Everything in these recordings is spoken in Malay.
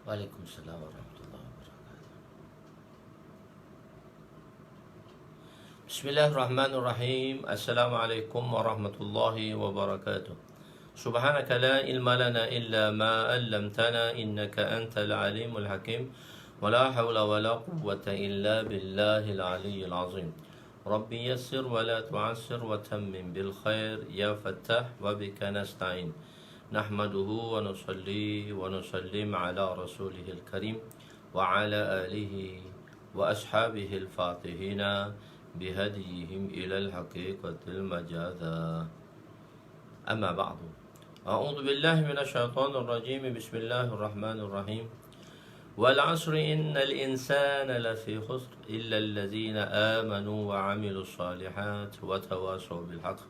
Waalaikumsalam warahmatullahi wabarakatuh. Bismillahirrahmanirrahim. Assalamualaikum warahmatullahi wabarakatuh. Subhanaka la ilma lana illa ma 'allamtana innaka antal alimul hakim. Wa la hawla wa la quwwata illa billahil aliyyil azim. Rabbi yassir wa la tu'assir wa tammim bil khair ya fattah wa bika nasta'in. Nahmaduhu wa nusalli wa nusallim ala rasulihil karim wa ala alihi wa ashabihi al-fatihina bihadihim ila al-haqiqatil majadha. Amma ba'du. A'udhu billahi minasyaitanir rajim. Bismillahirrahmanirrahim. Wal 'asri innal insana lafi khusr illa alladhina amanu wa 'amilus salihat wa tawasaw bil haqq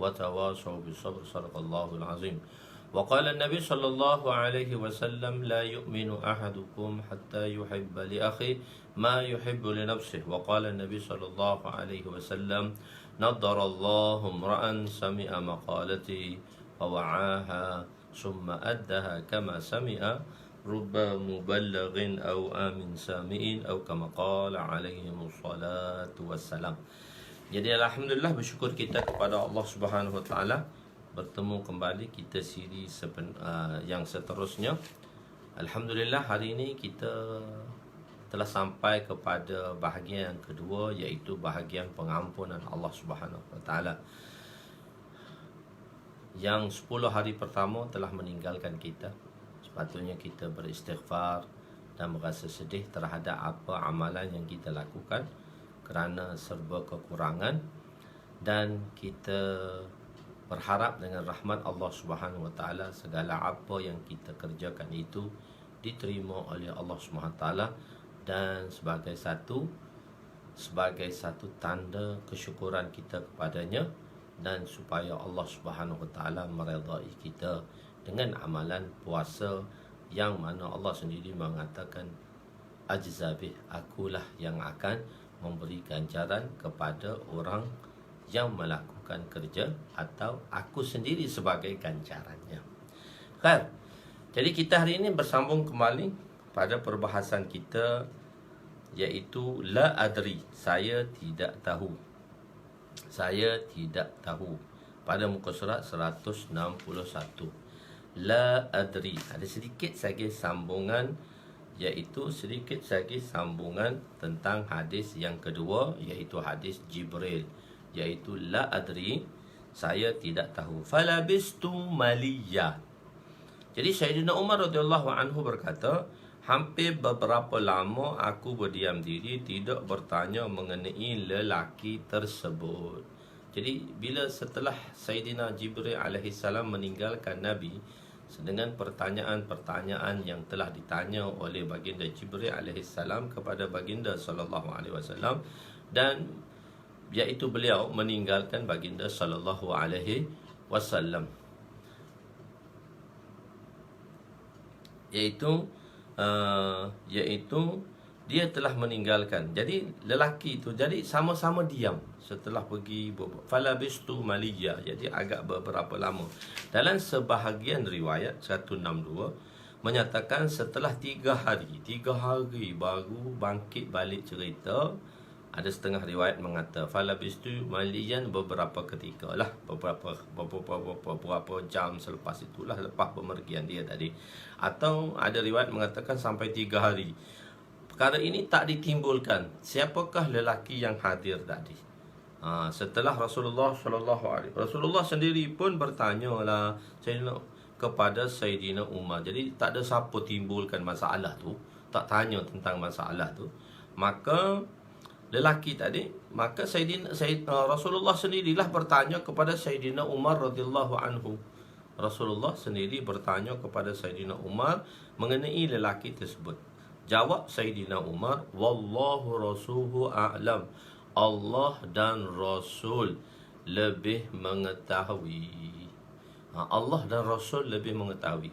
wa tawasaw bis sabr. Shadaqallahul azim. وقال النبي صلى الله عليه وسلم لا يؤمن أحدكم حتى يحب لأخيه ما يحب لنفسه. وقال النبي صلى الله عليه وسلم نضر الله امرأ سمع مقالتي ووعاها ثم أدها كما سمع رب مبلغ أو آمن سامع أو كما قال عليهم الصلاة والسلام. Jadi alhamdulillah, bersyukur kita kepada Allah Subhanahu wa taala, bertemu kembali kita siri yang seterusnya. Alhamdulillah, hari ini kita telah sampai kepada bahagian yang kedua, iaitu bahagian pengampunan Allah Subhanahu wa taala. Yang 10 hari pertama telah meninggalkan kita. Sepatutnya kita beristighfar dan merasa sedih terhadap apa amalan yang kita lakukan kerana serba kekurangan, dan kita berharap dengan rahmat Allah Subhanahu wa taala segala apa yang kita kerjakan itu diterima oleh Allah Subhanahu wa taala, dan sebagai satu tanda kesyukuran kita kepadanya, dan supaya Allah Subhanahu wa taala meredai kita dengan amalan puasa yang mana Allah sendiri mengatakan ajzabih, akulah yang akan memberi ganjaran kepada orang yang melakukan kerja, atau aku sendiri sebagai ganjarannya. Kan? Jadi kita hari ini bersambung kembali pada perbahasan kita, iaitu la adri, saya tidak tahu. Saya tidak tahu. Pada muka surat 161. La adri. Ada sedikit lagi sambungan, iaitu sedikit lagi sambungan tentang hadis yang kedua, iaitu hadis Jibril, iaitu la adri, saya tidak tahu. Falabistu maliya. Jadi Sayyidina Umar radhiyallahu anhu berkata, hampir beberapa lama aku berdiam diri, tidak bertanya mengenai lelaki tersebut. Jadi bila setelah Sayyidina Jibril alaihi salam meninggalkan Nabi dengan pertanyaan-pertanyaan yang telah ditanya oleh baginda Jibril alaihi salam kepada baginda sallallahu alaihi wasallam, dan iaitu beliau meninggalkan baginda sallallahu alaihi wasallam, iaitu dia telah meninggalkan. Jadi lelaki itu jadi sama-sama diam setelah pergi falabistu maliya, jadi agak beberapa lama. Dalam sebahagian riwayat 162 menyatakan setelah 3 hari baru bangkit balik cerita. Ada setengah riwayat mengata falabistu maliyan, beberapa ketika lah, beberapa jam selepas itulah, lepas pemergian dia tadi. Atau ada riwayat mengatakan sampai 3 hari. Perkara ini tak ditimbulkan siapakah lelaki yang hadir tadi. Setelah Rasulullah sendiri pun bertanyalah kepada Sayyidina Umar. Jadi tak ada siapa timbulkan masalah tu, tak tanya tentang masalah tu. Maka lelaki tadi, maka Rasulullah sendirilah bertanya kepada Sayyidina Umar radhiyallahu anhu. Rasulullah sendiri bertanya kepada Sayyidina Umar mengenai lelaki tersebut. Jawab Sayyidina Umar, wallahu rasuluhu a'lam, Allah dan Rasul lebih mengetahui. Allah dan Rasul lebih mengetahui.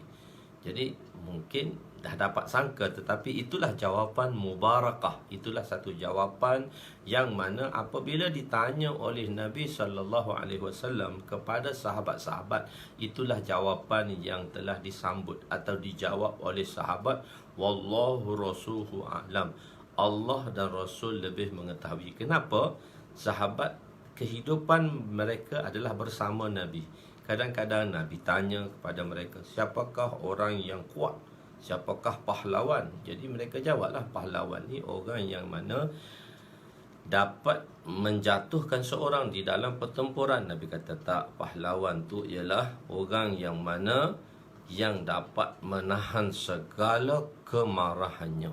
Jadi mungkin dah dapat sangka, tetapi itulah jawapan mubarakah. Itulah satu jawapan yang mana apabila ditanya oleh Nabi SAW kepada sahabat-sahabat, itulah jawapan yang telah disambut atau dijawab oleh sahabat. Wallahu rasuluhu a'lam. Allah dan Rasul lebih mengetahui. Kenapa? Sahabat, kehidupan mereka adalah bersama Nabi. Kadang-kadang Nabi tanya kepada mereka, siapakah orang yang kuat? Siapakah pahlawan? Jadi mereka jawablah, pahlawan ni orang yang mana dapat menjatuhkan seorang di dalam pertempuran. Nabi kata tak, pahlawan tu ialah orang yang mana yang dapat menahan segala kemarahannya.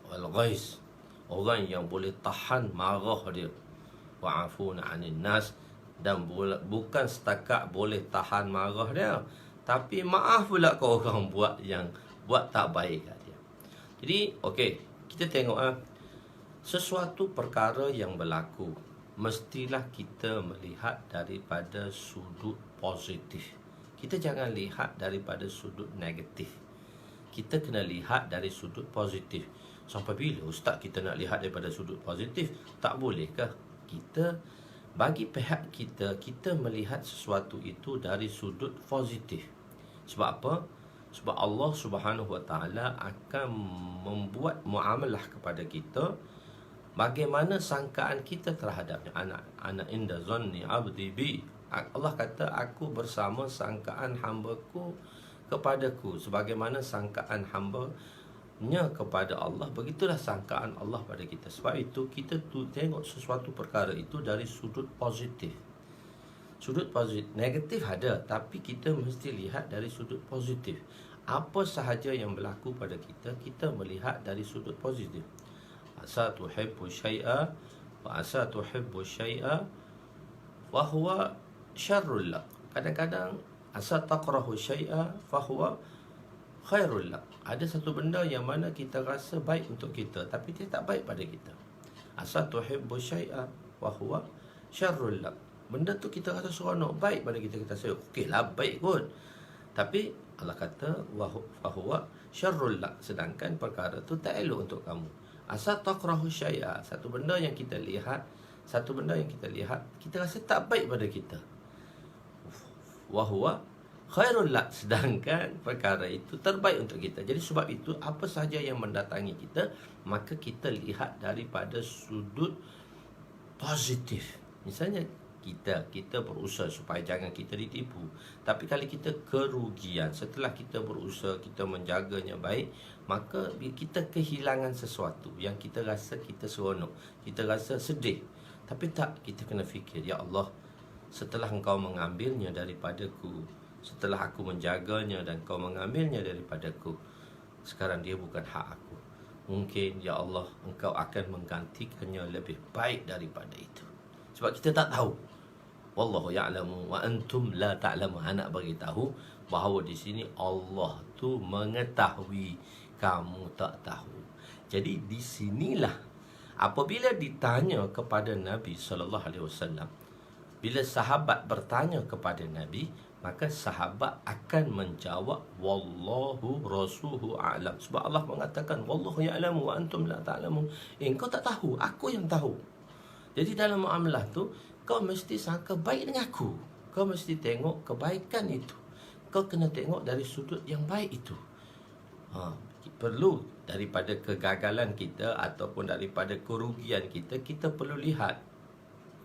Wal ghais, orang yang boleh tahan marah dia. Wa'afuna 'anil nas, dan bukan setakat boleh tahan marah dia, tapi maaf pula ke orang yang buat tak baik kat dia. Jadi okey, kita tengok sesuatu perkara yang berlaku, mestilah kita melihat daripada sudut positif. Kita jangan lihat daripada sudut negatif. Kita kena lihat dari sudut positif. Sampai bila ustaz kita nak lihat daripada sudut positif? Tak bolehkah kita bagi pihak kita, kita melihat sesuatu itu dari sudut positif? Sebab apa? Sebab Allah Subhanahu Wa Taala akan membuat muamalah kepada kita bagaimana sangkaan kita terhadapnya. Ana inda zanni abdi bi. Allah kata, aku bersama sangkaan hamba-Ku kepadaku. Sebagaimana sangkaan hamba-Nya kepada Allah, begitulah sangkaan Allah pada kita. Sebab itu kita tengok sesuatu perkara itu dari sudut positif. Sudut positif, negatif ada, tapi kita mesti lihat dari sudut positif. Apa sahaja yang berlaku pada kita, kita melihat dari sudut positif. Asa tuhibbu syai'a wa asa tuhibbu syai'a wa huwa syarrul lak. Kadang-kadang asa takrahu syai'a fa huwa khairul lak. Ada satu benda yang mana kita rasa baik untuk kita, tapi dia tak baik pada kita. Asa tuhibbu syai'a wa huwa syarrul lak. Benda tu kita rasa seronok, baik pada kita, kita rasa okeylah, baik kot. Tapi Allah kata fa huwa syarrul lak, sedangkan perkara tu tak elok untuk kamu. Asa takrahu syai'a, satu benda yang kita lihat, kita rasa tak baik pada kita. Wa huwa khairul lak, sedangkan perkara itu terbaik untuk kita. Jadi sebab itu apa sahaja yang mendatangi kita, maka kita lihat daripada sudut positif. Misalnya kita berusaha supaya jangan kita ditipu, tapi kalau kita kerugian setelah kita berusaha, kita menjaganya baik, maka kita kehilangan sesuatu yang kita rasa kita seronok, kita rasa sedih. Tapi tak, kita kena fikir, ya Allah, setelah Engkau mengambilnya daripadaku, setelah aku menjaganya dan Kau mengambilnya daripadaku, sekarang dia bukan hak aku. Mungkin ya Allah, Engkau akan menggantikannya lebih baik daripada itu. Sebab kita tak tahu. Wallahu ya'lamu wa antum la ta'lamu. Anak bagi tahu bahawa di sini Allah tu mengetahui, kamu tak tahu. Jadi di sinilah apabila ditanya kepada Nabi sallallahu alaihi wasallam, bila sahabat bertanya kepada Nabi, maka sahabat akan menjawab wallahu rasuluhu a'lam. Sebab Allah mengatakan wallahu ya'lamu wa antum la ta'lamun. Engkau tak tahu, aku yang tahu. Jadi dalam muamalah tu, kau mesti sangka baik dengan aku. Kau mesti tengok kebaikan itu. Kau kena tengok dari sudut yang baik itu. Perlu daripada kegagalan kita ataupun daripada kerugian kita, kita perlu lihat.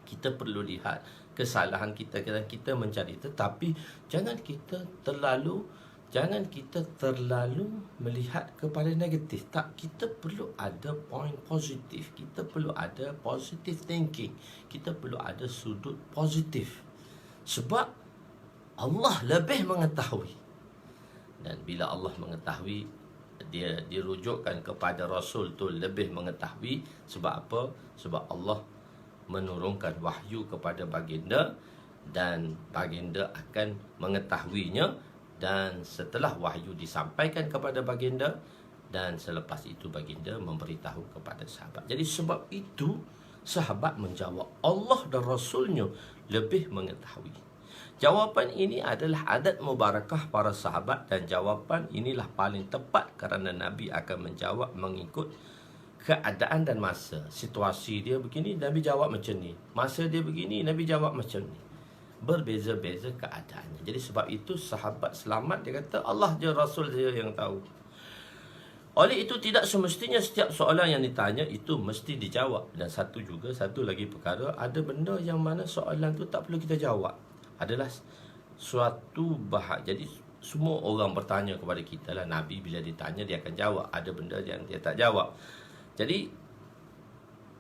Kita perlu lihat kesalahan kita dan kita mencari. Tetapi jangan kita terlalu melihat kepada negatif. Tak, kita perlu ada point positif. Kita perlu ada positive thinking. Kita perlu ada sudut positif. Sebab Allah lebih mengetahui. Dan bila Allah mengetahui, dia dirujukkan kepada Rasul tu lebih mengetahui. Sebab apa? Sebab Allah menurunkan wahyu kepada baginda dan baginda akan mengetahuinya. Dan setelah wahyu disampaikan kepada baginda, dan selepas itu baginda memberitahu kepada sahabat. Jadi sebab itu sahabat menjawab, Allah dan Rasulnya lebih mengetahui. Jawapan ini adalah adat mubarakah para sahabat, dan jawapan inilah paling tepat kerana Nabi akan menjawab mengikut keadaan dan masa. Situasi dia begini, Nabi jawab macam ni. Masa dia begini, Nabi jawab macam ni. Berbeza-beza keadaannya. Jadi sebab itu sahabat selamat, dia kata Allah je, Rasul je yang tahu. Oleh itu tidak semestinya setiap soalan yang ditanya itu mesti dijawab. Dan satu lagi perkara, ada benda yang mana soalan tu tak perlu kita jawab. Adalah suatu Jadi semua orang bertanya kepada kita lah. Nabi bila ditanya dia akan jawab. Ada benda yang dia tak jawab. Jadi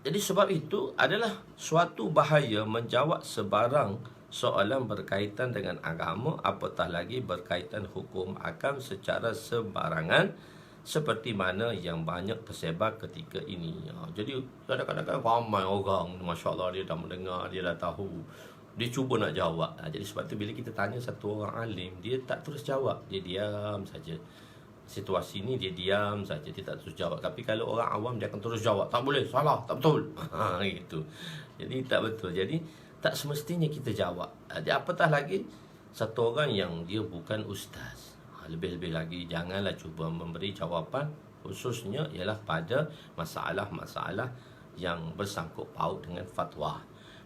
sebab itu adalah suatu bahaya menjawab sebarang soalan berkaitan dengan agama, apatah lagi berkaitan hukum akam secara sembarangan, seperti mana yang banyak tersebar ketika ini. Jadi kadang-kadang ramai orang, Masya Allah, dia dah mendengar, dia dah tahu, dia cuba nak jawab. Jadi sebab tu bila kita tanya satu orang alim, dia tak terus jawab, dia diam saja. Situasi ni dia diam saja, dia tak terus jawab. Tapi kalau orang awam, dia akan terus jawab, tak boleh, salah, tak betul. Gitu. Jadi tak betul. Jadi tak semestinya kita jawab. Jadi apatah lagi satu orang yang dia bukan ustaz. Lebih-lebih lagi janganlah cuba memberi jawapan, khususnya ialah pada masalah-masalah yang bersangkut paut dengan fatwa.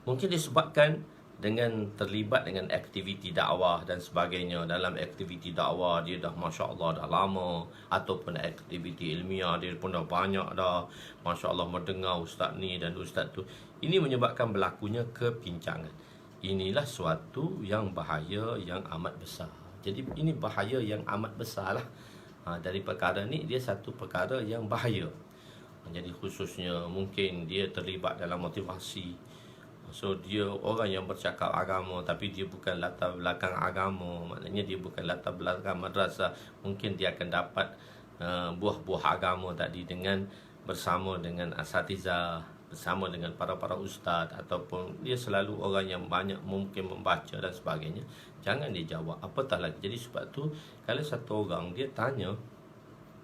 Mungkin disebabkan dengan terlibat dengan aktiviti dakwah dan sebagainya. Dalam aktiviti dakwah dia dah Masya Allah dah lama, ataupun aktiviti ilmiah dia pun dah banyak dah, Masya Allah, mendengar ustaz ni dan ustaz tu. Ini menyebabkan berlakunya kepincangan. Inilah suatu yang bahaya yang amat besar. Jadi ini bahaya yang amat besar lah. Dari perkara ni, dia satu perkara yang bahaya. Jadi khususnya mungkin dia terlibat dalam motivasi. So dia orang yang bercakap agama tapi dia bukan latar belakang agama, maknanya dia bukan latar belakang madrasah. Mungkin dia akan dapat buah-buah agama tadi dengan bersama dengan asatizah, bersama dengan para ustaz, ataupun dia selalu orang yang banyak mungkin membaca dan sebagainya. Jangan dia jawab, apatah lagi. Jadi sebab tu kalau satu orang dia tanya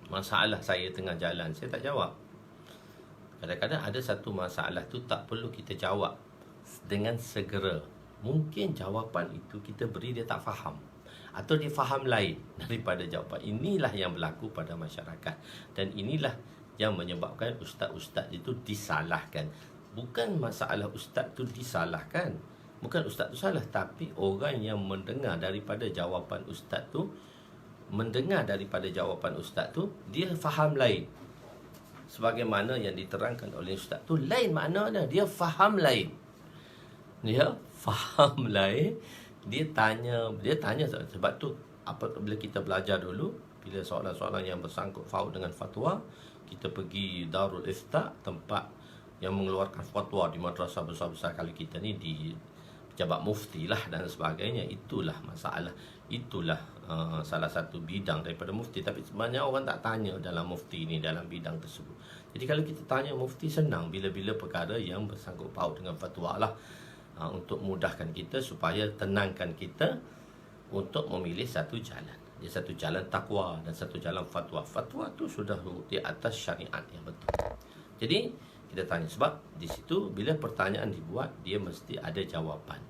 masalah saya tengah jalan, saya tak jawab. Kadang-kadang ada satu masalah tu tak perlu kita jawab dengan segera. Mungkin jawapan itu kita beri dia tak faham, atau dia faham lain daripada jawapan. Inilah yang berlaku pada masyarakat, dan inilah yang menyebabkan ustaz-ustaz itu disalahkan. Bukan masalah ustaz tu disalahkan, bukan ustaz tu salah, tapi orang yang mendengar daripada jawapan ustaz tu, dia faham lain. Sebagaimana yang diterangkan oleh ustaz tu, lain maknanya, dia faham lain. Dia faham lain. Dia tanya sebab tu bila kita belajar dulu, bila soalan-soalan yang bersangkut paut dengan fatwa, kita pergi Darul Ifta, tempat yang mengeluarkan fatwa di madrasah besar-besar kali kita ni, di pejabat mufti lah dan sebagainya. Itulah masalah, itulah salah satu bidang daripada mufti. Tapi sebenarnya orang tak tanya dalam mufti ni, dalam bidang tersebut. Jadi kalau kita tanya mufti, senang bila-bila perkara yang bersangkut paut dengan fatwa lah, untuk mudahkan kita, supaya tenangkan kita untuk memilih satu jalan. Dia satu jalan takwa dan satu jalan fatwa. Fatwa tu sudah di atas syariat yang betul. Jadi kita tanya, sebab di situ bila pertanyaan dibuat, dia mesti ada jawapan.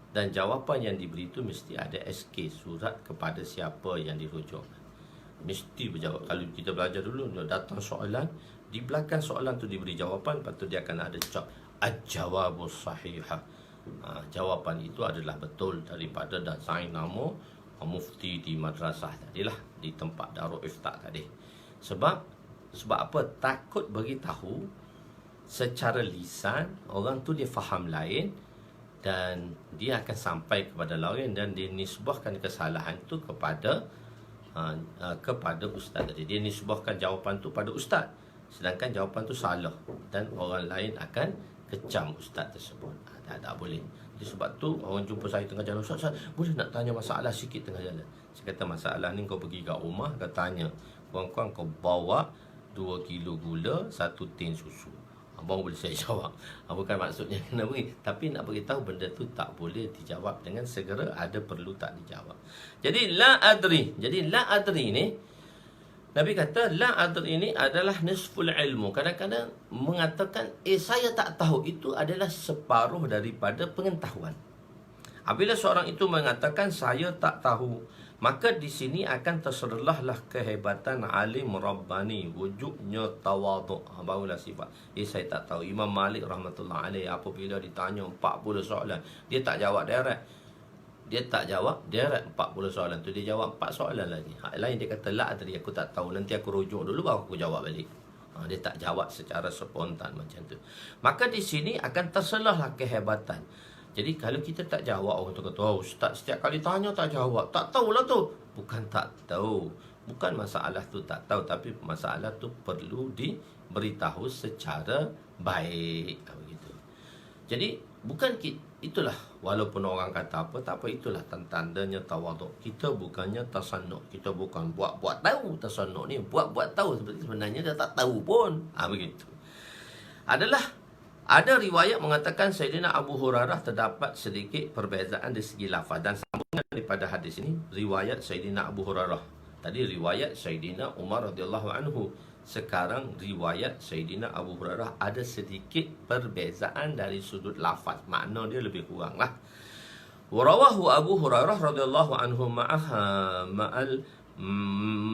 Dan jawapan yang diberi itu mesti ada SK, surat kepada siapa yang dirujukkan. Mesti berjawab. Kalau kita belajar dulu, datang soalan, di belakang soalan tu diberi jawapan, lepas tu dia akan ada cak al-jawabus sahihah. Jawapan itu adalah betul daripada desain nama mufti di madrasah tadilah, di tempat Darul Ifta tadi. Sebab apa? Takut beritahu secara lisan, orang tu dia faham lain, dan dia akan sampai kepada lain, dan dia nisbahkan kesalahan tu kepada ustaz tadi. Dia nisbahkan jawapan tu pada ustaz, sedangkan jawapan tu salah, dan orang lain akan kecam ustaz tersebut. Tak boleh. Jadi sebab tu orang jumpa saya tengah jalan, Ustaz, boleh nak tanya masalah sikit tengah jalan? Saya kata, masalah ni kau pergi kat rumah, kau tanya, kurang-kurang kau bawa 2 kilo gula, 1 tin susu. Baru boleh saya jawab. Bukan maksudnya kena beri, tapi nak beritahu benda tu tak boleh dijawab dengan segera, ada perlu tak dijawab. Jadi la adri. Jadi la adri ni, Nabi kata la adri ini adalah nisful ilmu. Kadang-kadang mengatakan saya tak tahu, itu adalah separuh daripada pengetahuan. Apabila seorang itu mengatakan saya tak tahu, maka di sini akan tersedahlah kehebatan alim Rabbani, wujudnya tawaduk. Barulah sifat saya tak tahu. Imam Malik rahmatullah alaih apabila ditanya 40 soalan, dia tak jawab direct. Dia tak jawab direct 40 soalan tu, dia jawab 4 soalan lagi. Hak lain dia kata la tadi aku tak tahu, nanti aku rujuk dulu baru aku jawab balik. Dia tak jawab secara spontan macam tu. Maka di sini akan terselahlah kehebatan. Jadi kalau kita tak jawab, orang tu kata, oh, ustaz setiap kali tanya tak jawab. Tak tahulah tu. Bukan tak tahu. Bukan masalah tu tak tahu, tapi masalah tu perlu diberitahu secara baik. Begitu. Jadi bukan itulah, walaupun orang kata apa, tak apa, itulah tandanya tawaduk. Kita bukannya tasanuk. Kita bukan buat-buat tahu. Tasanuk ni buat-buat tahu, sebenarnya dia tak tahu pun. Begitu. Ada riwayat mengatakan Sayyidina Abu Hurairah terdapat sedikit perbezaan dari segi lafaz. Dan sambungan daripada hadis ini, riwayat Sayyidina Abu Hurairah. Tadi riwayat Sayyidina Umar radhiyallahu anhu. Sekarang riwayat Sayyidina Abu Hurairah ada sedikit perbezaan dari sudut lafaz. Makna dia lebih kurang lah. Warawahu Abu Hurairah radhiyallahu anhu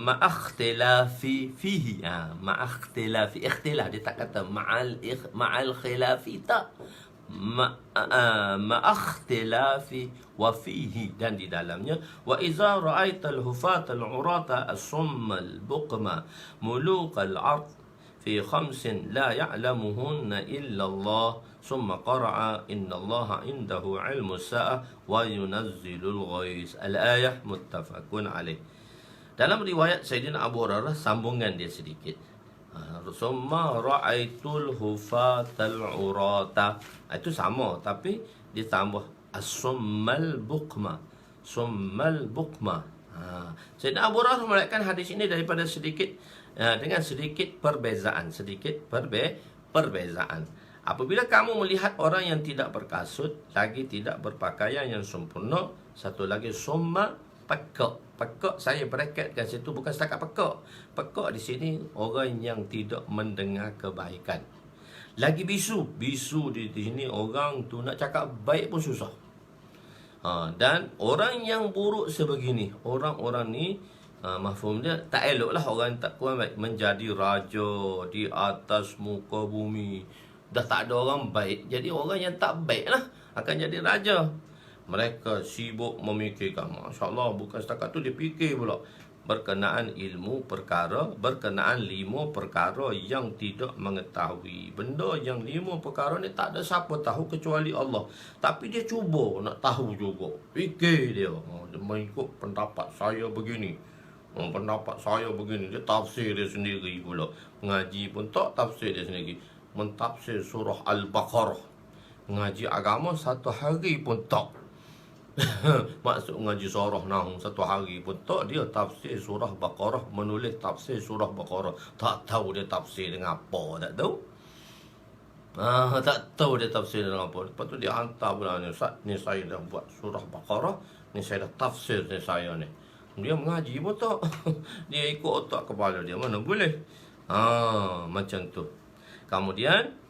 ma'akhtilafi fihi. Ma'akhtilafi. Ikhtilaf dia tak kata ma'al khilafi, tak. Ma'akhtilafi wa fihi, dan di dalamnya wa iza ra'aital hufatal urata as-summal buqma mulukal ard fi khamsin la ya'lamuhunna illa Allah summa qara'a innallaha indahu ilmu sa'ah wa yunazzilul ghais. Al-ayah muttafaqun alaih. Dalam riwayat Sayyidina Abu Hurairah, sambungan dia sedikit. Summa ra'aitul hufatal urata. Itu sama, tapi ditambah as-summal buqma. Summal buqma. Sayyidina Abu Hurairah meriwayatkan hadis ini daripada sedikit dengan sedikit perbezaan, perbezaan. Apabila kamu melihat orang yang tidak berkasut, lagi tidak berpakaian yang sempurna, satu lagi summa pekak. Pekak saya bracketkan situ, bukan setakat pekak. Pekak di sini orang yang tidak mendengar kebaikan. Lagi bisu. Bisu di sini orang tu nak cakap baik pun susah. Dan orang yang buruk sebegini, orang-orang ni mafhum dia tak eloklah orang tak kuat baik menjadi raja di atas muka bumi. Dah tak ada orang baik, jadi orang yang tak baik lah akan jadi raja. Mereka sibuk memikirkan, Masya Allah, bukan setakat tu dia fikir pula berkenaan ilmu perkara, berkenaan 5 perkara yang tidak mengetahui. Benda yang 5 perkara ni tak ada siapa tahu kecuali Allah, tapi dia cuba nak tahu juga. Fikir dia, mengikut pendapat saya begini, pendapat saya begini. Dia tafsir dia sendiri pula. Ngaji pun tak tafsir dia sendiri, mentafsir surah Al-Baqarah. Ngaji agama 1 hari pun tak. Maksud ngaji surah nang 1 hari pun tak. Dia tafsir surah Baqarah, menulis tafsir surah Baqarah. Tak tahu dia tafsir dengan apa, tak tahu. Tak tahu dia tafsir dengan apa. Lepas tu dia hantar pula ni, Ustaz, ni saya dah buat surah Baqarah, ni saya dah tafsir ni saya ni. Dia mengaji pun tak. Dia ikut otak kepala dia, mana boleh. Macam tu. Kemudian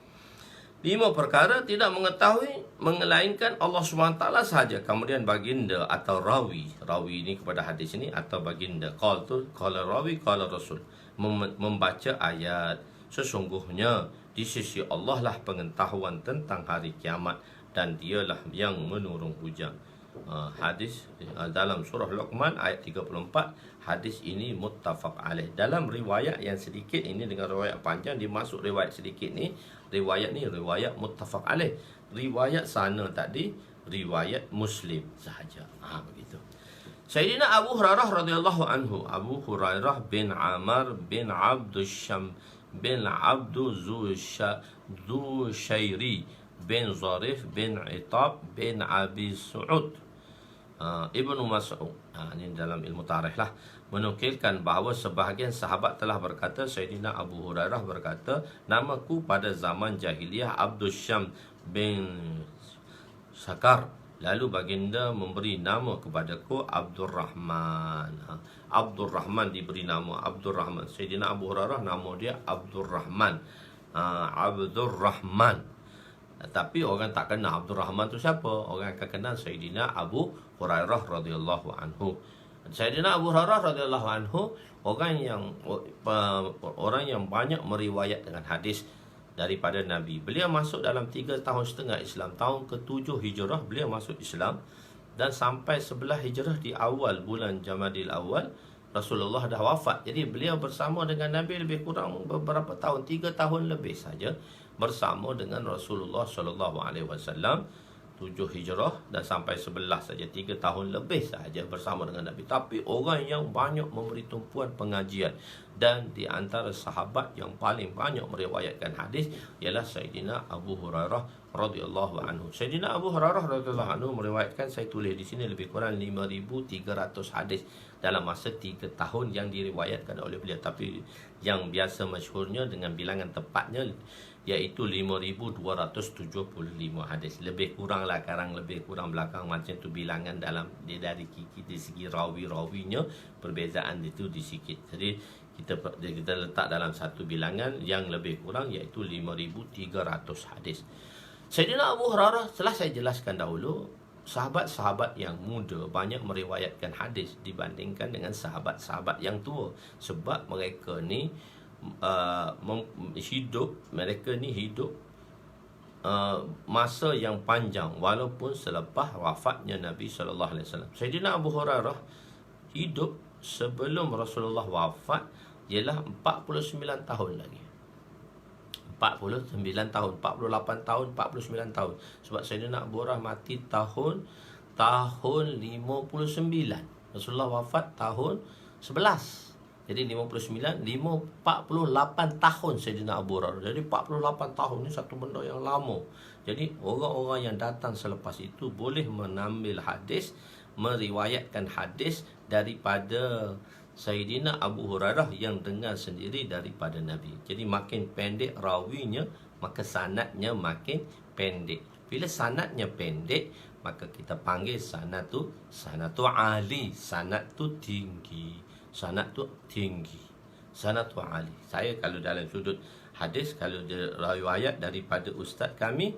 5 perkara tidak mengetahui melainkan Allah SWT sahaja. Kemudian baginda atau rawi ini kepada hadis ini atau baginda. Qala rawi, qala rasul. Membaca ayat. Sesungguhnya di sisi Allah lah pengetahuan tentang hari kiamat, dan dialah yang menurun hujan. Hadis dalam surah Luqman ayat 34. Hadis ini muttafaq alaih. Dalam riwayat yang sedikit ini dengan riwayat panjang, dimasuk riwayat sedikit ni, riwayat ni riwayat muttafaq alaih. Riwayat sana tadi riwayat Muslim sahaja. Begitu. Sayyidina Abu Hurairah radhiyallahu anhu, Abu Hurairah bin Amr bin Abdusyam bin Zushairi bin Zarif bin Itab bin Abi Su'ud Ibnu Mas'ud, ini dalam ilmu tarikh lah, menukilkan bahawa sebahagian sahabat telah berkata, Sayyidina Abu Hurairah berkata, namaku pada zaman jahiliyah Abdusyam bin Sakar. Lalu baginda memberi nama kepadaku Abdurrahman. Abdurrahman diberi nama Abdurrahman. Sayyidina Abu Hurairah nama dia Abdurrahman. Abdurrahman. Tapi orang tak kenal Abdul Rahman tu siapa? Orang akan kenal Sayyidina Abu Hurairah radhiyallahu anhu. Sayyidina Abu Hurairah radhiyallahu anhu orang yang banyak meriwayat dengan hadis daripada Nabi. Beliau masuk dalam 3 tahun setengah Islam. Tahun ke-7 Hijrah beliau masuk Islam, dan sampai 11 Hijrah di awal bulan Jamadil Awal Rasulullah dah wafat. Jadi beliau bersama dengan Nabi lebih kurang beberapa tahun, 3 tahun lebih saja bersama dengan Rasulullah sallallahu alaihi wasallam. 7 Hijrah dan sampai 11 saja, 3 tahun lebih saja bersama dengan Nabi. Tapi orang yang banyak memberi tumpuan pengajian, dan di antara sahabat yang paling banyak meriwayatkan hadis ialah Sayyidina Abu Hurairah radhiyallahu anhu. Sayyidina Abu Hurairah radhiyallahu anhu meriwayatkan, saya tulis di sini, lebih kurang 5,300 hadis dalam masa 3 tahun yang diriwayatkan oleh beliau. Tapi yang biasa masyhurnya dengan bilangan tepatnya iaitu 5,275 hadis. Lebih kurang lah, sekarang lebih kurang belakang macam tu bilangan dalam dari segi rawi-rawinya perbezaan itu di sikit. Jadi kita letak dalam satu bilangan yang lebih kurang iaitu 5,300 hadis. Sayyidina Abu Hurairah telah saya jelaskan dahulu, sahabat-sahabat yang muda banyak meriwayatkan hadis dibandingkan dengan sahabat-sahabat yang tua, sebab mereka ni hidup masa yang panjang walaupun selepas wafatnya Nabi sallallahu alaihi wasallam. Sayyidina Abu Hurairah hidup sebelum Rasulullah wafat ialah 49 tahun lagi. 49 tahun, 48 tahun, 49 tahun. Sebab Sayyidina Abu Hurairah mati tahun 59. Rasulullah wafat tahun 11. Jadi 48 tahun Sayyidina Abu Hurairah. Jadi 48 tahun ni satu benda yang lama. Jadi orang-orang yang datang selepas itu boleh mengambil hadis, meriwayatkan hadis daripada Sayyidina Abu Hurairah yang dengar sendiri daripada Nabi. Jadi makin pendek rawinya, maka sanadnya makin pendek. Bila sanadnya pendek, maka kita panggil sanad tu ali, sanad tu tinggi. Sanad tu tinggi, sanad tu ali. Saya kalau dalam sudut hadis, kalau dia riwayat daripada ustaz kami,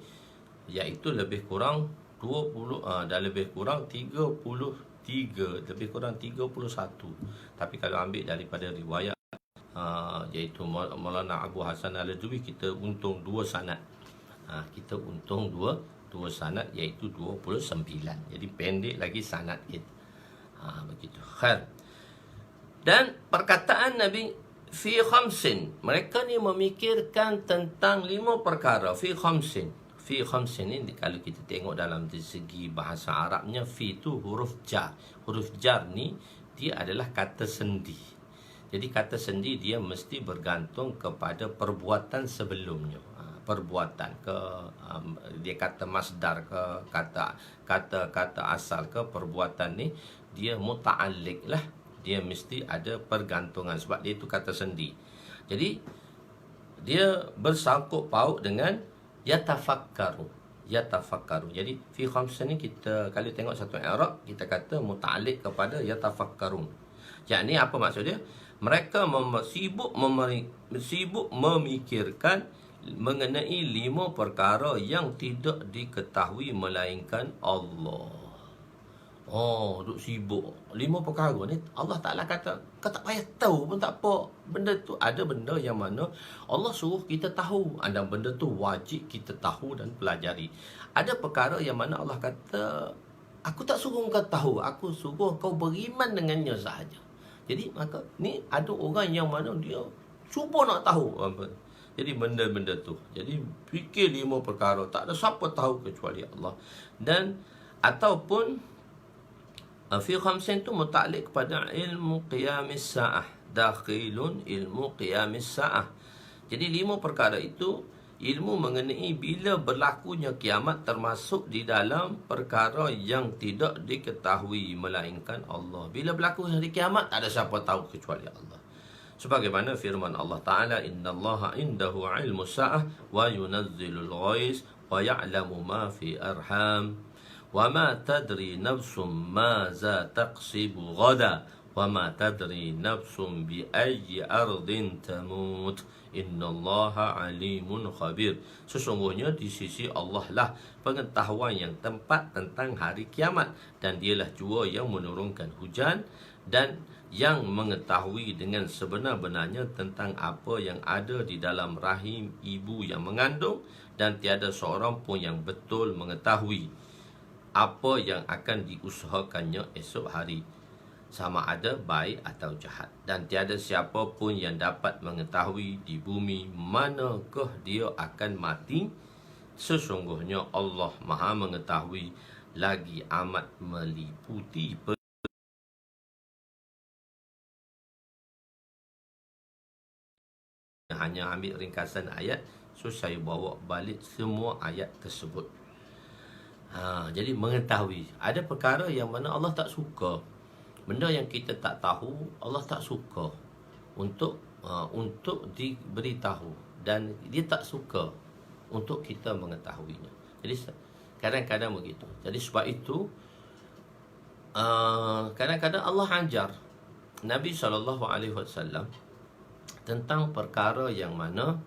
iaitu lebih kurang 20 dan lebih kurang 33, lebih kurang 31. Tapi kalau ambil daripada riwayat iaitu Maulana Abu Hasan Al-Ladwi, kita untung 2 sanad. Kita untung dua sanad, iaitu 29. Jadi pendek lagi sanad kita. Begitu. Khair. Dan perkataan Nabi fi khamsin, mereka ni memikirkan tentang 5 perkara. Fi khamsin ni kalau kita tengok dalam segi bahasa Arabnya, fi tu huruf jar. Huruf jar ni dia adalah kata sendi. Jadi kata sendi dia mesti bergantung kepada perbuatan sebelumnya. Perbuatan ke dia kata masdar ke kata asal ke, perbuatan ni dia muta'alliq lah. Dia mesti ada pergantungan sebab dia itu kata sendi. Jadi dia bersangkut paut dengan yatafakkaru. Jadi fi khamsin ni kita kalau tengok satu i'rab, kita kata muta'alliq kepada yatafakkarun. Yakni apa maksud dia? Mereka sibuk memikirkan mengenai 5 perkara yang tidak diketahui melainkan Allah. Duk sibuk 5 perkara ni. Allah Ta'ala kata, kau tak payah tahu pun tak apa. Benda tu, ada benda yang mana Allah suruh kita tahu, ada benda tu wajib kita tahu dan pelajari. Ada perkara yang mana Allah kata, aku tak suruh kau tahu, aku suruh kau beriman dengannya sahaja. Jadi maka ni ada orang yang mana dia cuba nak tahu apa. Jadi benda-benda tu. Jadi fikir 5 perkara, tak ada siapa tahu kecuali Allah. Dan ataupun fi khamsin tu muta'alliq kepada ilmu qiyamis sa'ah. Dakhilun ilmu qiyamis sa'ah. Jadi 5 perkara itu ilmu mengenai bila berlakunya kiamat, termasuk di dalam perkara yang tidak diketahui melainkan Allah. Bila berlaku hari kiamat, tak ada siapa tahu kecuali Allah. Sebagaimana firman Allah Ta'ala, innallaha indahu ilmu sa'ah wa yunazzilul ghais wa ya'lamu ma fi arham wa ma tadri nafsum ma za taqsibu ghada wa ma tadri nafsum bi ayyi ardin tamut innallaha alimun khabir. Sesungguhnya di sisi Allah lah pengetahuan yang tepat tentang hari kiamat, dan dialah jua yang menurunkan hujan dan yang mengetahui dengan sebenar-benarnya tentang apa yang ada di dalam rahim ibu yang mengandung, dan tiada seorang pun yang betul mengetahui apa yang akan diusahakannya esok hari, sama ada baik atau jahat. Dan tiada siapa pun yang dapat mengetahui di bumi manakah dia akan mati. Sesungguhnya Allah Maha mengetahui lagi amat meliputi. Hanya ambil ringkasan ayat, so saya bawa balik semua ayat tersebut. Jadi mengetahui ada perkara yang mana Allah tak suka. Benda yang kita tak tahu, Allah tak suka untuk diberitahu, dan dia tak suka untuk kita mengetahuinya. Jadi kadang-kadang begitu. Jadi sebab itu kadang-kadang Allah ajar Nabi SAW tentang perkara yang mana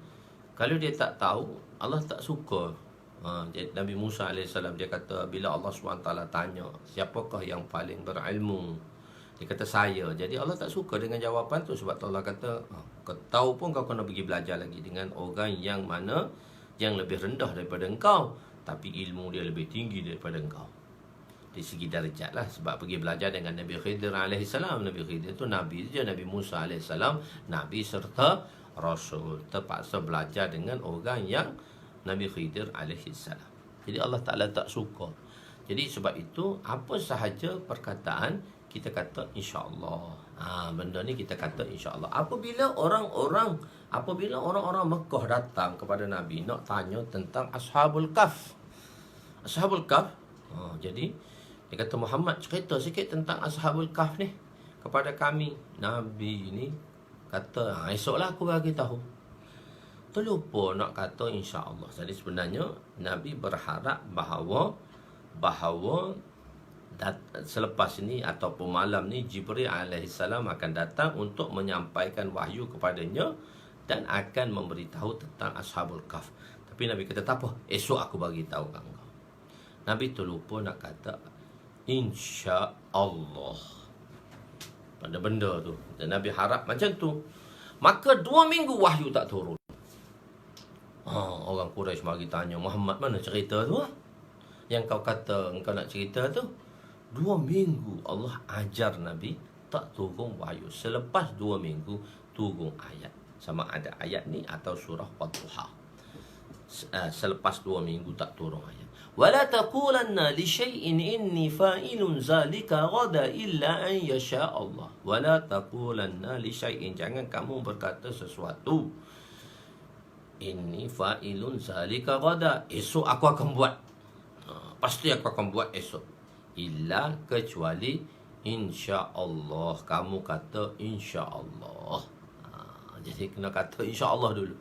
kalau dia tak tahu, Allah tak suka. Jadi Nabi Musa AS dia kata, bila Allah SWT tanya siapakah yang paling berilmu, dia kata saya. Jadi Allah tak suka dengan jawapan tu, sebab Allah kata kau tahu pun kau kena pergi belajar lagi dengan orang yang mana yang lebih rendah daripada engkau, tapi ilmu dia lebih tinggi daripada engkau di segi darjat lah. Sebab pergi belajar dengan Nabi Khidir AS. Nabi Khidir tu Nabi je, Nabi Musa AS Nabi serta Rasul. Terpaksa belajar dengan orang yang Nabi Khidir AS. Jadi Allah Ta'ala tak suka. Jadi sebab itu apa sahaja perkataan kita kata insya-Allah. Benda ni kita kata insya-Allah. Apabila orang-orang Mekah datang kepada Nabi nak tanya tentang Ashabul Kahf. Ashabul Kahf. Jadi dia kata, Muhammad cerita sikit tentang Ashabul Kahf ni kepada kami. Nabi ni kata, esoklah aku bagi tahu. Terlupa nak kata insya-Allah. Jadi sebenarnya Nabi berharap bahawa selepas ini ataupun malam ni Jibril alaihissalam akan datang untuk menyampaikan wahyu kepadanya dan akan memberitahu tentang Ashabul Kahf. Tapi Nabi kata, tak apa, esok aku bagi tahu kat kau. Nabi terlupa nak kata insya-Allah pada benda tu. Dan Nabi harap macam tu. Maka 2 minggu wahyu tak turun. Orang Quraisy mari tanya, Muhammad mana cerita tu? Yang kau kata engkau nak cerita tu. 2 minggu Allah ajar Nabi tak turun wahyu. Selepas 2 minggu turun ayat. Sama ada ayat ni atau surah Wadduha. Selepas 2 minggu tak turun ayat. Wala taqulanna li syai'in inni fa'ilun zalika ghada illa an yasha Allah. Wala taqulanna li syai'in, jangan kamu berkata sesuatu, inni fa'ilun zalika ghada, esok aku akan buat. Pasti aku akan buat esok. Illa, kecuali insya-Allah. Kamu kata insya-Allah. Jadi kena kata insya-Allah dulu.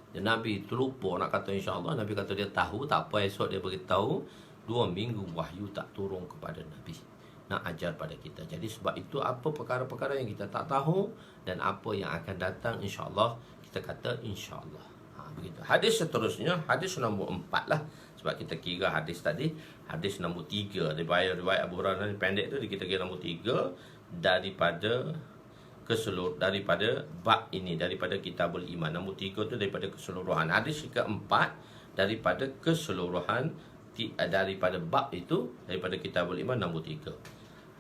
Dan Nabi terlupa nak kata insya-Allah. Nabi kata dia tahu, tak apa, esok dia beritahu. 2 minggu wahyu tak turun kepada Nabi. Nak ajar pada kita. Jadi sebab itu apa perkara-perkara yang kita tak tahu dan apa yang akan datang insya-Allah, kita kata insya-Allah. Begitu. Hadis seterusnya, hadis nombor 4 lah. Sebab kita kira hadis tadi, hadis nombor 3 riwayat Abu Hurairah ni pendek tu, kita kira nombor 3 daripada bab ini, daripada Kitabul Iman. Nombor 3 tu daripada keseluruhan. Hadis keempat daripada keseluruhan daripada bab itu, daripada Kitabul Iman nombor 3.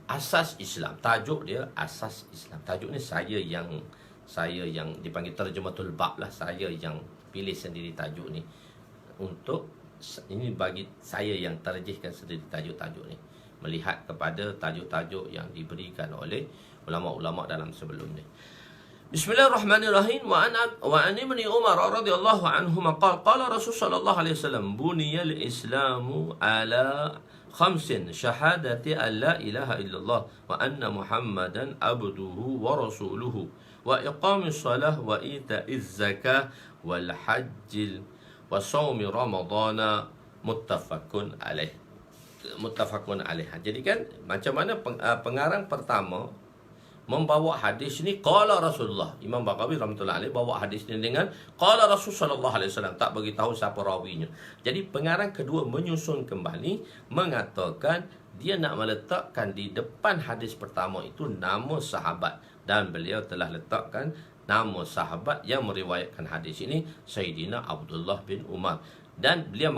Asas Islam. Tajuk dia Asas Islam. Tajuk ni saya yang dipanggil terjematul bab lah. Saya yang pilih sendiri tajuk ni. Ini bagi saya yang terjihkan sendiri tajuk-tajuk ni, melihat kepada tajuk-tajuk yang diberikan oleh ulama-ulama dalam sebelum ni. Bismillahirrahmanirrahim. Wa an Ibn Umar radhiyallahu anhu qala Rasul sallallahu alaihi wasallam, buniyal islamu ala khamsin, syahadati an la ilaha illallah wa anna Muhammadan abduhu wa rasuluhu wa iqamis salah wa ita'iz zakah wal hajjil wa shaumi ramadhana muttafaqun alaih. Jadi kan macam mana pengarang pertama membawa hadis ni qala Rasulullah. Imam Baghawi rahmatullahi alaih bawa hadis ni dengan qala Rasul sallallahu alaihi wasallam, tak bagi tahu siapa rawinya. Jadi pengarang kedua menyusun kembali mengatakan dia nak meletakkan di depan hadis pertama itu nama sahabat, dan beliau telah letakkan nama sahabat yang meriwayatkan hadis ini Sayyidina Abdullah bin Umar. Dan beliau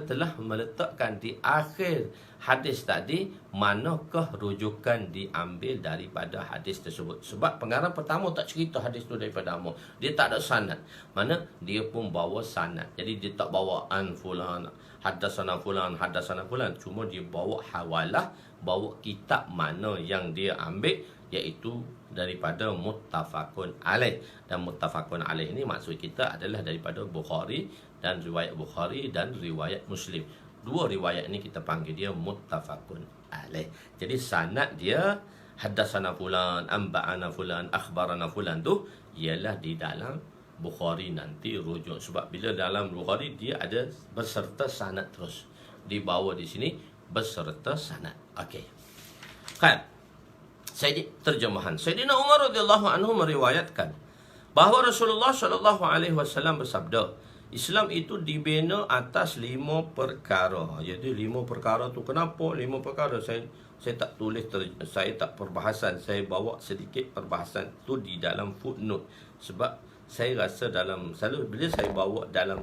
telah meletakkan di akhir hadis tadi manakah rujukan diambil daripada hadis tersebut. Sebab pengarang pertama tak cerita hadis tu daripada Amr, dia tak ada sanad. Mana dia pun bawa sanad. Jadi dia tak bawa an fulan, haddatsana fulan, haddatsana fulan. Cuma dia bawa hawalah, bawa kitab mana yang dia ambil, iaitu daripada muttafaqun alaih. Dan muttafaqun alaih ini maksud kita adalah daripada Bukhari dan riwayat Bukhari dan riwayat Muslim. Dua riwayat ini kita panggil dia muttafaqun alaih. Jadi sanad dia haddatsana fulan, anba'ana fulan, akhbarana fulan tu ialah di dalam Bukhari nanti rujuk. Sebab bila dalam Bukhari dia ada berserta sanad terus. Dibawa di sini berserta sanad. Okey. Kan? Terjemahan. Sayyidina Umar radhiyallahu anhu meriwayatkan bahawa Rasulullah sallallahu alaihi wasallam bersabda, Islam itu dibina atas 5 perkara. Jadi 5 perkara tu kenapa 5 perkara? Saya tak tulis, saya tak perbahasan. Saya bawa sedikit perbahasan tu di dalam footnote. Sebab saya rasa bila saya bawa dalam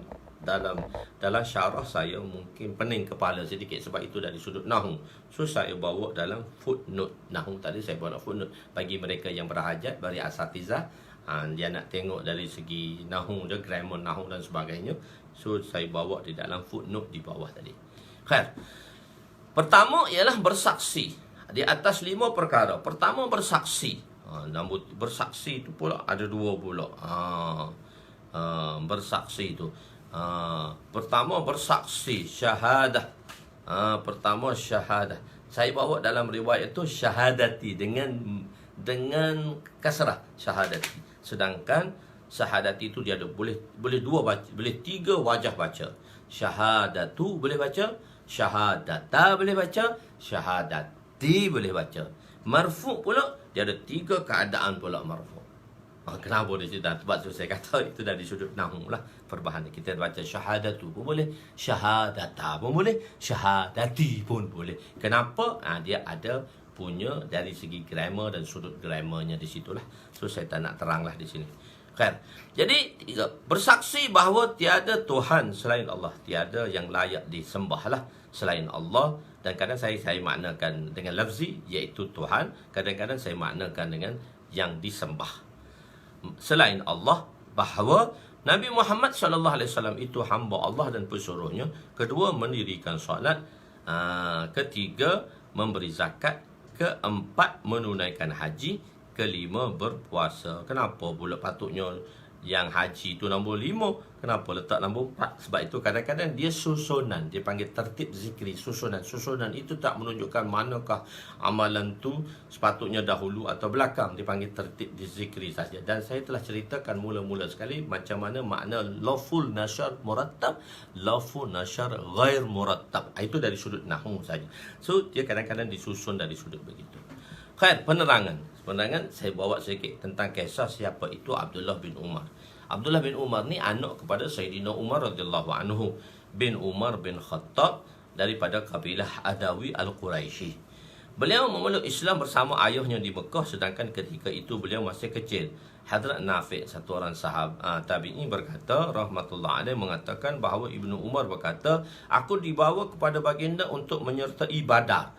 syarah saya mungkin pening kepala sedikit, sebab itu dari sudut nahu. So saya bawa dalam footnote. Nahu tadi saya bawa footnote bagi mereka yang berhajat, bagi asatizah. Dia nak tengok dari segi nahu dia, grammar nahu dan sebagainya. So saya bawa di dalam footnote di bawah tadi. Khair. Pertama ialah bersaksi. Di atas 5 perkara. Pertama bersaksi. Bersaksi itu pula ada 2 pula. Bersaksi itu. Pertama bersaksi, syahadah. Pertama syahadah. Saya bawa dalam riwayat itu syahadati dengan kasrah, syahadati. Sedangkan syahadati itu dia ada boleh 2 baca, boleh 3 wajah baca. Syahadatu boleh baca, syahadata boleh baca, syahadati boleh baca. Marfu pula dia ada 3 keadaan pula marfu. Kenapa dia cerita? Sebab tu saya kata itu dari sudut nahu lah perbahasan. Kita baca syahadatu pun boleh, syahadata pun boleh, syahadati pun boleh. Kenapa? Dia ada punya dari segi grammar dan sudut grammarnya di situlah. So saya tak nak teranglah di sini. Khair. Jadi bersaksi bahawa tiada Tuhan selain Allah, tiada yang layak disembahlah selain Allah. Dan kadang saya maknakan dengan lafzi iaitu Tuhan, kadang-kadang saya maknakan dengan yang disembah selain Allah, bahawa Nabi Muhammad sallallahu alaihi wasallam itu hamba Allah dan pesuruhnya. Kedua, mendirikan solat. Ketiga, memberi zakat. Keempat, menunaikan haji. Kelima, berpuasa. Kenapa pula patutnya yang haji itu nombor 5? Kenapa letak nombor 4? Sebab itu kadang-kadang dia susunan. Dia panggil tertib zikri, susunan. Susunan itu tak menunjukkan manakah amalan tu sepatutnya dahulu atau belakang. Dia panggil tertib zikri saja. Dan saya telah ceritakan mula-mula sekali macam mana makna laful nasyar murattab, laful nasyar ghair murattab. Itu dari sudut nahwu saja. So dia kadang-kadang disusun dari sudut begitu. Khair, penerangan saya bawa sedikit tentang kisah siapa itu Abdullah bin Umar. Abdullah bin Umar ni anak kepada Sayyidina Umar radhiyallahu anhu bin Umar bin Khattab daripada kabilah Adawi Al-Quraisy. Beliau memeluk Islam bersama ayahnya di Mekah, sedangkan ketika itu beliau masih kecil. Hadrat Nafi', satu orang sahabat tabi'i, berkata rahmatullah alaih, mengatakan bahawa Ibnu Umar berkata, aku dibawa kepada baginda untuk menyertai Badar.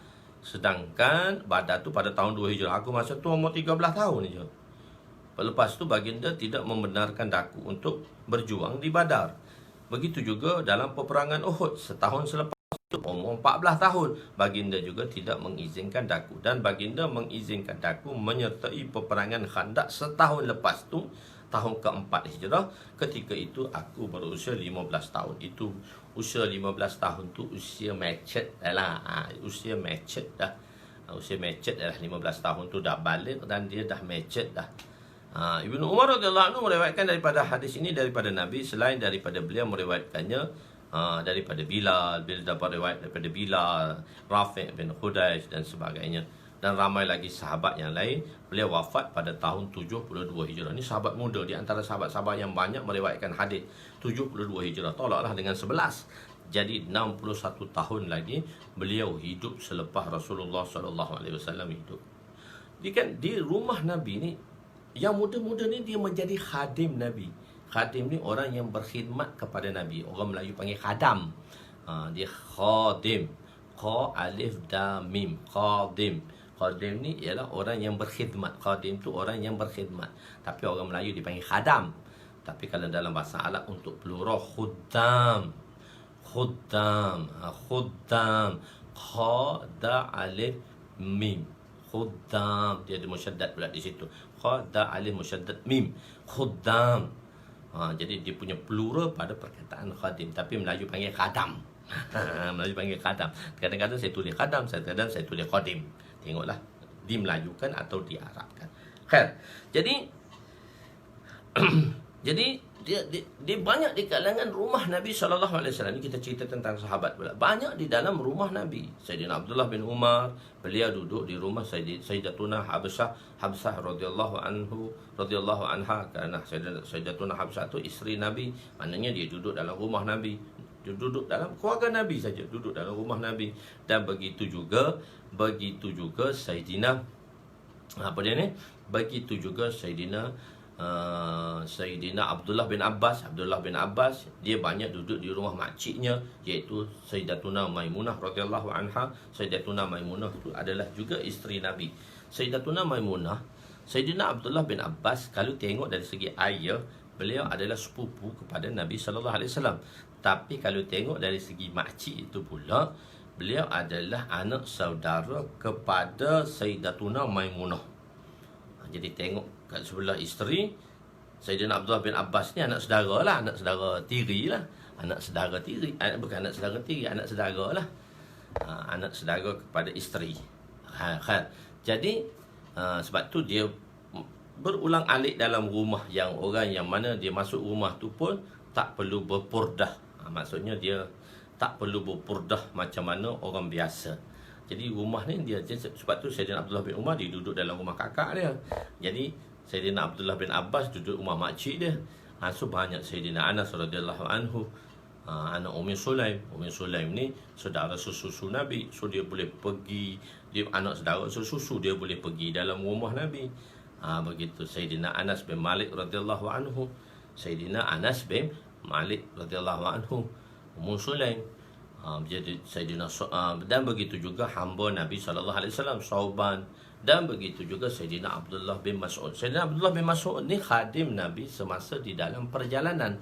Sedangkan Badar tu pada tahun 2 Hijrah. Aku masa tu umur 13 tahun je. Lepas tu baginda tidak membenarkan daku untuk berjuang di Badar. Begitu juga dalam peperangan Uhud. Setahun selepas itu umur 14 tahun. Baginda juga tidak mengizinkan daku. Dan baginda mengizinkan daku menyertai peperangan Khandaq setahun lepas tu, tahun keempat Hijrah. Ketika itu aku berusia 15 tahun. Itu usia 15 tahun tu usia macet dah. Usia macet dah. Usia macet dah, 15 tahun tu dah balik dan dia dah macet dah. Ibnu Umar radhiyallahu anhu meriwayatkan daripada hadis ini daripada Nabi, selain daripada beliau meriwayatkannya daripada Bilal dapat riwayat daripada Bilal, Rafi' bin Khudais dan sebagainya. Dan ramai lagi sahabat yang lain. Beliau wafat pada tahun 72 Hijrah. Ini sahabat muda di antara sahabat-sahabat yang banyak meriwayatkan hadis. 72 Hijrah. Tolaklah dengan 11. Jadi 61 tahun lagi beliau hidup selepas Rasulullah SAW hidup. Di rumah Nabi ni, yang muda-muda ni dia menjadi khadim Nabi. Khadim ni orang yang berkhidmat kepada Nabi. Orang Melayu panggil khadam. Dia khadim. Kha alif dam mim. Khadim. Khadim ni ialah orang yang berkhidmat. Khadim tu orang yang berkhidmat. Tapi orang Melayu dipanggil khadam. Tapi kalau dalam bahasa Arab untuk plural khuddam. Khuddam. Khuddam. Kha da alif mim. Khuddam. Dia ada musyaddad pula di situ. Kha da alif musyaddad mim. Khuddam. Jadi dia punya plural pada perkataan khadim. Tapi Melayu panggil khadam. Melayu panggil khadam. Kadang-kadang saya tulis khadam, kadang-kadang saya tulis khadim. Tengoklah, dimelayukan atau diarabkan. Khair. Jadi dia banyak di kalangan rumah Nabi SAW. Ini kita cerita tentang sahabat pula. Banyak di dalam rumah Nabi. Sayyidina Abdullah bin Umar, beliau duduk di rumah Sayyidatuna Habsah radhiyallahu anha, kerana Sayyidatuna Habsah itu isteri Nabi. Maknanya dia duduk dalam rumah Nabi. Dia duduk dalam keluarga Nabi saja, duduk dalam rumah Nabi. Dan begitu juga Sayyidina begitu juga Sayyidina Abdullah bin Abbas. Dia banyak duduk di rumah makciknya, iaitu Sayyidatuna Maimunah radhiyallahu anha. Sayyidatuna Maimunah itu adalah juga isteri Nabi. Sayyidatuna Maimunah, Sayyidina Abdullah bin Abbas, kalau tengok dari segi ayah, beliau adalah sepupu kepada Nabi SAW. Tapi kalau tengok dari segi makcik itu pula, beliau adalah anak saudara kepada Sayyidatuna Maimunah. Jadi tengok kat sebelah isteri, Sayyidina Abdullah bin Abbas ni anak saudara lah, anak saudara tiri lah. Anak saudara tiri, bukan anak saudara tiri, anak saudara lah. Anak saudara kepada isteri. Jadi sebab tu dia berulang alik dalam rumah, yang orang yang mana dia masuk rumah tu pun tak perlu berpurdah. Maksudnya dia tak perlu berpurdah macam mana orang biasa. Jadi rumah ni dia, sebab tu Sayyidina Abdullah bin Umar dia duduk dalam rumah kakak dia. Jadi Sayyidina Abdullah bin Abbas duduk rumah makcik dia. So banyak Sayyidina Anas radhiyallahu anhu, anak Ummi Sulaim. Ummi Sulaim ni saudara sesusu Nabi. So dia boleh pergi, dia anak saudara sesusu, dia boleh pergi dalam rumah Nabi. Begitu Sayyidina Anas bin Malik radhiyallahu anhu. Sayyidina Anas bin Malik radhiyallahu anhu, Ummu Sulaim. Jadi Sayyidina dan begitu juga hamba Nabi SAW, Sauban. Dan begitu juga Sayyidina Abdullah bin Mas'ud. Sayyidina Abdullah bin Mas'ud ni khadim Nabi semasa di dalam perjalanan.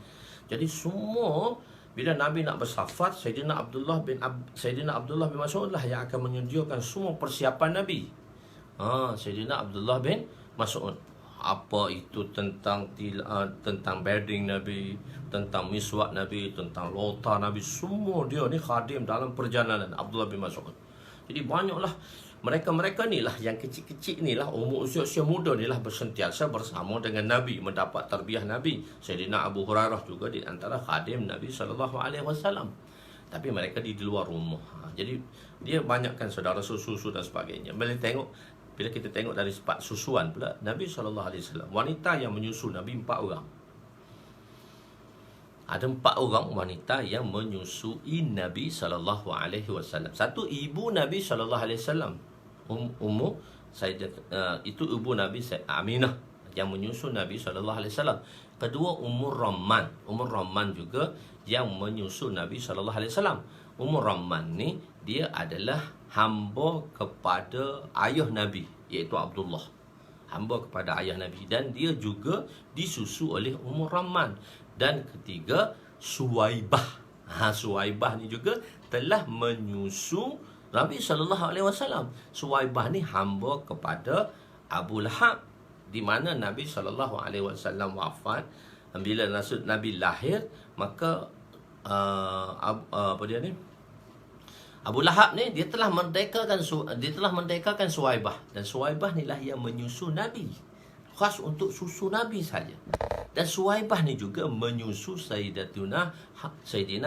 Jadi semua bila Nabi nak bersafar, Sayyidina Abdullah bin Mas'ud lah yang akan menyediakan semua persiapan Nabi. Sayyidina Abdullah bin Mas'ud, apa itu tentang bedding Nabi, tentang miswak Nabi, tentang lota Nabi, semua dia ni khadim dalam perjalanan Abdullah bin Mas'ud. Jadi banyaklah mereka ni lah yang kecil-kecil ni lah, umur usia muda ni lah bersentiasa bersama dengan Nabi, mendapat tarbiyah Nabi. Sayyidina Abu Hurairah juga di antara khadim Nabi SAW. Tapi mereka di luar rumah. Jadi dia banyakkan saudara susu dan sebagainya. Bila kita tengok dari sifat susuan pula, Nabi SAW, wanita yang menyusu Nabi 4 orang. Ada 4 orang wanita yang menyusui Nabi SAW. Satu ibu Nabi SAW, Ummu Sayyidat, itu ibu Nabi Aminah yang menyusu Nabi SAW. Kedua Ummur Ramman. Ummur Ramman juga yang menyusu Nabi SAW. Ummur Ramman ni dia adalah hamba kepada ayah Nabi, iaitu Abdullah. Hamba kepada ayah Nabi, dan dia juga disusu oleh Ummur Ramman. Dan ketiga Suwaibah. Suwaibah ni juga telah menyusu Nabi SAW. Suwaibah ni hamba kepada Abu Lahab, di mana Nabi SAW wafat. Bila Nabi lahir, maka Abu Lahab ni dia telah merdekakan Suwaibah, dan Suwaibah ni lah yang menyusu Nabi. khas untuk susu Nabi saja. Dan Suwaibah ni juga menyusu Sayyidina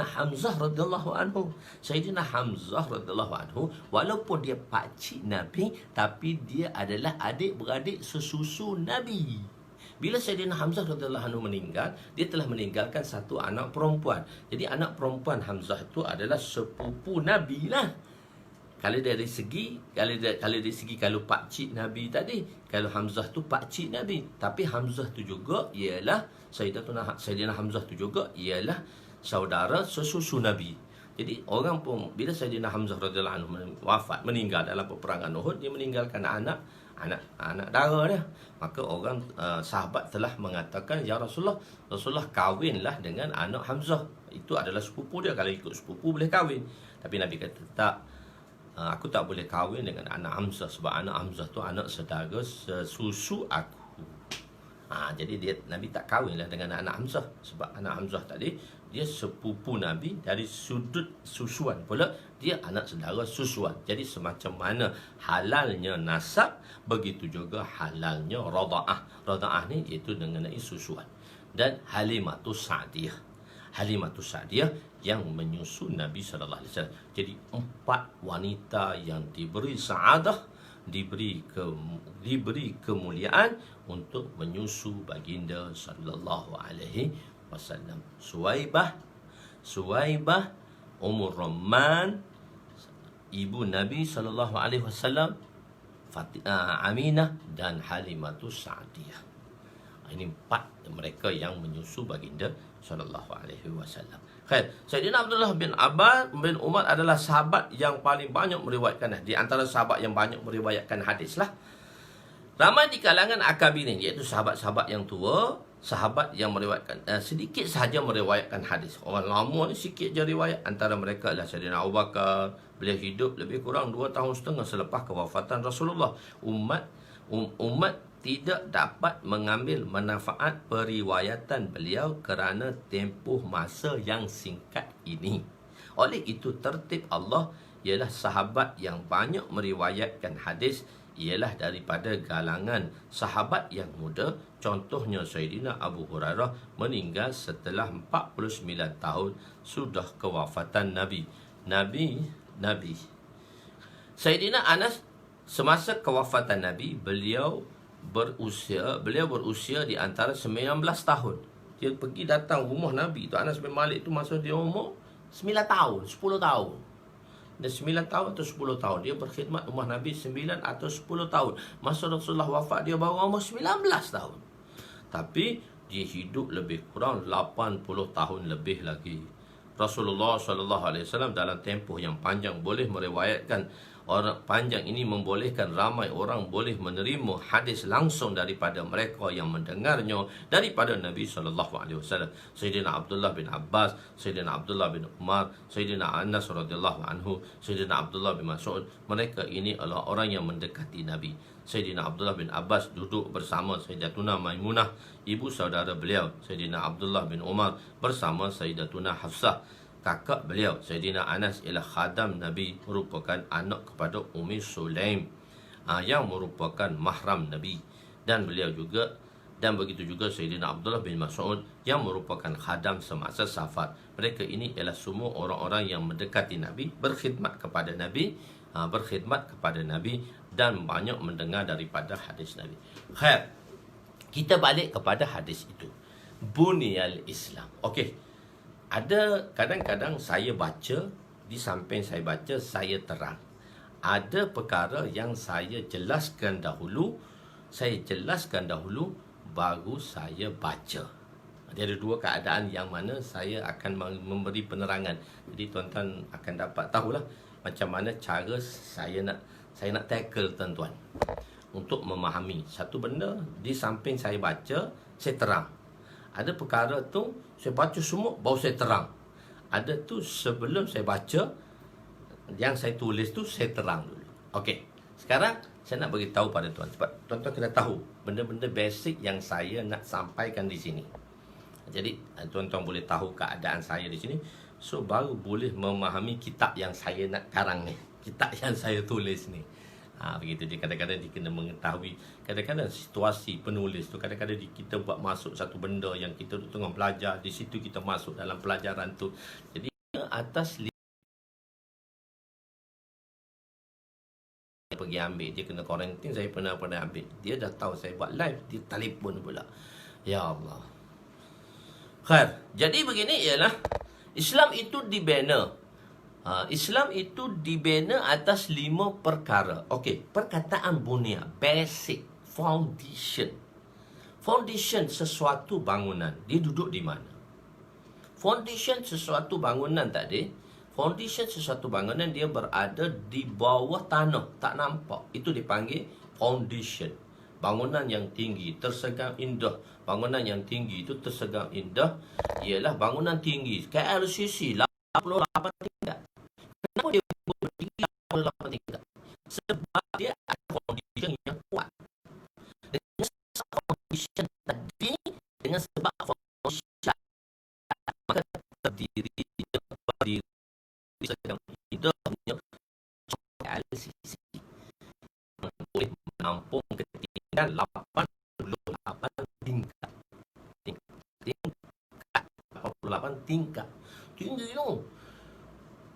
Hamzah radhiyallahu anhu. Sayyidina Hamzah radhiyallahu anhu, walaupun dia pakcik Nabi, tapi dia adalah adik-beradik sesusu Nabi. Bila Sayyidina Hamzah radhiyallahu anhu meninggal, dia telah meninggalkan satu anak perempuan. Jadi anak perempuan Hamzah itu adalah sepupu Nabi lah. Kalau dari segi kalau pakcik Nabi tadi, kalau Hamzah tu pakcik Nabi, tapi Hamzah tu juga ialah Sayyidina Hamzah tu juga ialah saudara sesusu Nabi. Jadi orang pun bila Sayyidina Hamzah radhiyallahu anhu wafat, meninggal dalam peperangan Uhud, dia meninggalkan anak dara dia. Maka orang sahabat telah mengatakan, ya Rasulullah kahwinlah dengan anak Hamzah. Itu adalah sepupu dia, kalau ikut sepupu boleh kahwin. Tapi Nabi kata tak, aku tak boleh kahwin dengan anak Hamzah, sebab anak Hamzah tu anak saudara sesusu aku. Jadi Nabi tak kahwinlah dengan anak Hamzah, sebab anak Hamzah tadi dia sepupu Nabi dari sudut susuan pula, dia anak saudara susuan. Jadi semacam mana halalnya nasab, begitu juga halalnya rada'ah. Rada'ah ni iaitu mengenai susuan. Dan Halimatus Sa'diyah yang menyusu Nabi sallallahu alaihi wasallam. Jadi 4 wanita yang diberi sa'adah, diberi kemuliaan untuk menyusu baginda sallallahu alaihi wasallam. Suwaibah, Ummur Rumman, ibu Nabi sallallahu alaihi wasallam, Aminah dan Halimatus Sa'diyah. Ini 4 mereka yang menyusu baginda sallallahu alaihi wasallam. Khair, Sayyidina Abdullah bin Abbas bin Umar adalah sahabat yang paling banyak meriwayatkan hadis. Di antara sahabat yang banyak meriwayatkan hadis lah. Ramai di kalangan akabirin, iaitu sahabat-sahabat yang tua, sahabat yang meriwayatkan sedikit sahaja meriwayatkan hadis. Orang lama ni sikit je riwayat. Antara mereka adalah Sayyidina Abu Bakar. Beliau hidup lebih kurang 2 tahun setengah selepas kewafatan Rasulullah. Umat tidak dapat mengambil manfaat periwayatan beliau kerana tempoh masa yang singkat ini. Oleh itu, tertib Allah ialah sahabat yang banyak meriwayatkan hadis ialah daripada galangan sahabat yang muda. Contohnya Sayyidina Abu Hurairah meninggal setelah 49 tahun sudah kewafatan Nabi. Sayyidina Anas, semasa kewafatan Nabi, beliau berusia di antara 19 tahun. Dia pergi datang rumah Nabi tu, Anas bin Malik tu, masa dia umur 9 tahun, 10 tahun. Dan 9 tahun atau 10 tahun dia berkhidmat rumah Nabi, 9 atau 10 tahun. Masa Rasulullah wafat dia baru umur 19 tahun. Tapi dia hidup lebih kurang 80 tahun lebih lagi. Rasulullah SAW dalam tempoh yang panjang boleh meriwayatkan. Orang panjang ini membolehkan ramai orang boleh menerima hadis langsung daripada mereka yang mendengarnya daripada Nabi SAW. Sayyidina Abdullah bin Abbas, Sayyidina Abdullah bin Umar, Sayyidina Anas radhiyallahu anhu, Sayyidina Abdullah bin Mas'ud. Mereka ini adalah orang yang mendekati Nabi. Sayyidina Abdullah bin Abbas duduk bersama Sayyidatuna Maimunah, ibu saudara beliau. Sayyidina Abdullah bin Umar bersama Sayyidatuna Hafsah, kakak beliau. Sayyidina Anas ialah khadam Nabi, merupakan anak kepada Ummi Sulaim, yang merupakan mahram Nabi. Dan begitu juga Sayyidina Abdullah bin Mas'ud yang merupakan khadam semasa safar. Mereka ini ialah semua orang-orang yang mendekati Nabi, berkhidmat kepada Nabi, dan banyak mendengar daripada hadis Nabi. Khair, kita balik kepada hadis itu. Buniyal Islam. Okey. Ada kadang-kadang saya baca, di samping saya baca, saya terang. Ada perkara yang saya jelaskan dahulu, baru saya baca. Dia ada 2 keadaan yang mana saya akan memberi penerangan. Jadi tuan-tuan akan dapat tahulah macam mana cara saya nak tackle tuan-tuan untuk memahami satu benda. Di samping saya baca, saya terang. Ada perkara tu saya baca semua baru saya terang. Ada tu sebelum saya baca, yang saya tulis tu saya terang dulu. Okey. Sekarang saya nak bagi tahu pada tuan, sebab tuan-tuan kena tahu benda-benda basic yang saya nak sampaikan di sini. Jadi tuan-tuan boleh tahu keadaan saya di sini, so baru boleh memahami kitab yang saya nak karang ni, kitab yang saya tulis ni. Begitu dia kadang-kadang dia kena mengetahui. Kadang-kadang situasi penulis tu, kadang-kadang kita buat masuk satu benda yang kita tengah belajar, di situ kita masuk dalam pelajaran tu. Jadi atas pergi ambil, dia kena quarantine. Saya pernah ambil, dia dah tahu saya buat live, dia telefon pula. Ya Allah. Khair. Jadi begini ialah Islam itu dibina. Islam itu dibina atas 5 perkara. Okey, perkataan bunia, basic, foundation. Foundation sesuatu bangunan, dia duduk di mana? Foundation sesuatu bangunan tadi, foundation sesuatu bangunan dia berada di bawah tanah, tak nampak. Itu dipanggil foundation. Bangunan yang tinggi, tersegang indah. Bangunan yang tinggi itu tersegang indah ialah bangunan tinggi. KLCC 88 tingkat. Kenapa dia tinggi 88 tingkat? Sebab dia ada foundation yang kuat. Dengan sebab foundation tadi, dengan sebab foundation, maka berdiri tersegang indahnya KLCC boleh menampung ketinggian 88 tingkat. 88 tingkat. Tinggi tu.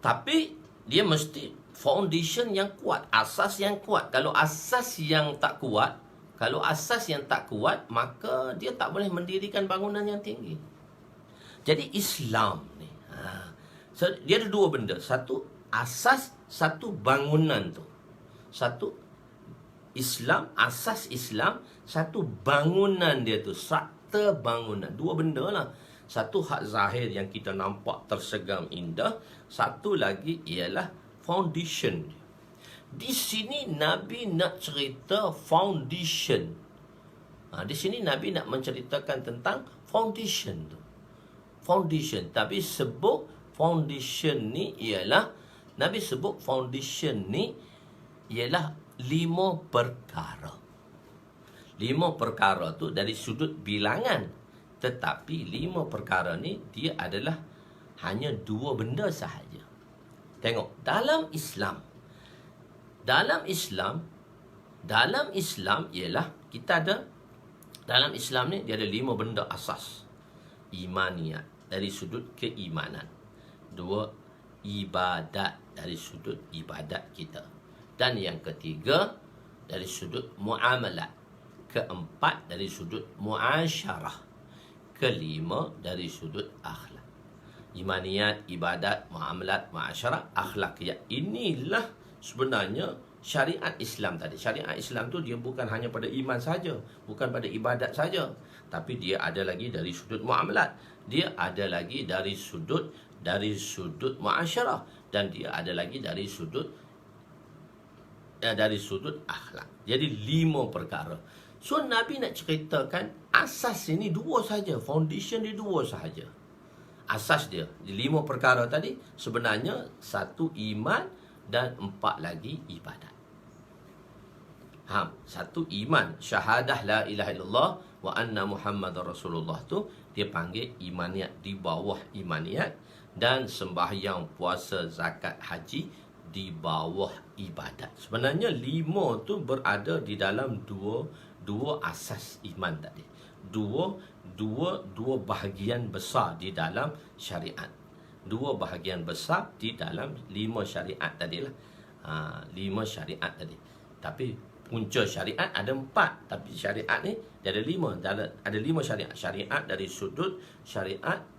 Tapi dia mesti foundation yang kuat, asas yang kuat. Kalau asas yang tak kuat, maka dia tak boleh mendirikan bangunan yang tinggi. Jadi Islam ni, dia ada 2 benda. Satu asas, satu bangunan tu. Satu Islam, asas Islam, satu bangunan dia tu, struktur bangunan. 2 benda lah. Satu hak zahir yang kita nampak tersegang indah, satu lagi ialah foundation. Di sini Nabi nak cerita foundation. Di sini Nabi nak menceritakan tentang foundation tu. Foundation, tapi sebut foundation ni ialah, Nabi sebut foundation ni ialah 5 perkara. 5 perkara tu dari sudut bilangan. Tetapi 5 perkara ni dia adalah hanya 2 benda sahaja. Tengok, dalam Islam ialah kita ada, dalam Islam ni dia ada 5 benda asas. Imaniyat, dari sudut keimanan. 2, ibadat, dari sudut ibadat kita. Dan yang ketiga, dari sudut muamalat. Keempat, dari sudut muasyarah. Kelima, dari sudut akhlak. Imaniyat, ibadat, muamalat, muasyarah, akhlak. Ya, inilah sebenarnya syariat Islam tadi. Syariat Islam tu dia bukan hanya pada iman saja, bukan pada ibadat saja, tapi dia ada lagi dari sudut muamalat, dia ada lagi dari sudut muasyarah, dan dia ada lagi dari sudut akhlak. Jadi 5 perkara. So Nabi nak ceritakan asas ini 2 saja, foundation dia 2 sahaja. Asas dia di 5 perkara tadi sebenarnya 1 iman dan 4 lagi ibadat. 1 iman, syahadah la ilaha illallah wa anna Muhammadar Rasulullah tu dia panggil imaniyat, di bawah imaniyat, dan sembahyang, puasa, zakat, haji di bawah ibadat. Sebenarnya 5 tu berada di dalam dua asas iman tadi. Dua bahagian besar di dalam syariat. 2 bahagian besar di dalam 5 syariat tadilah. 5 syariat tadi. Tapi punca syariat ada 4, tapi syariat ni dia ada 5. Ada 5 syariat. Syariat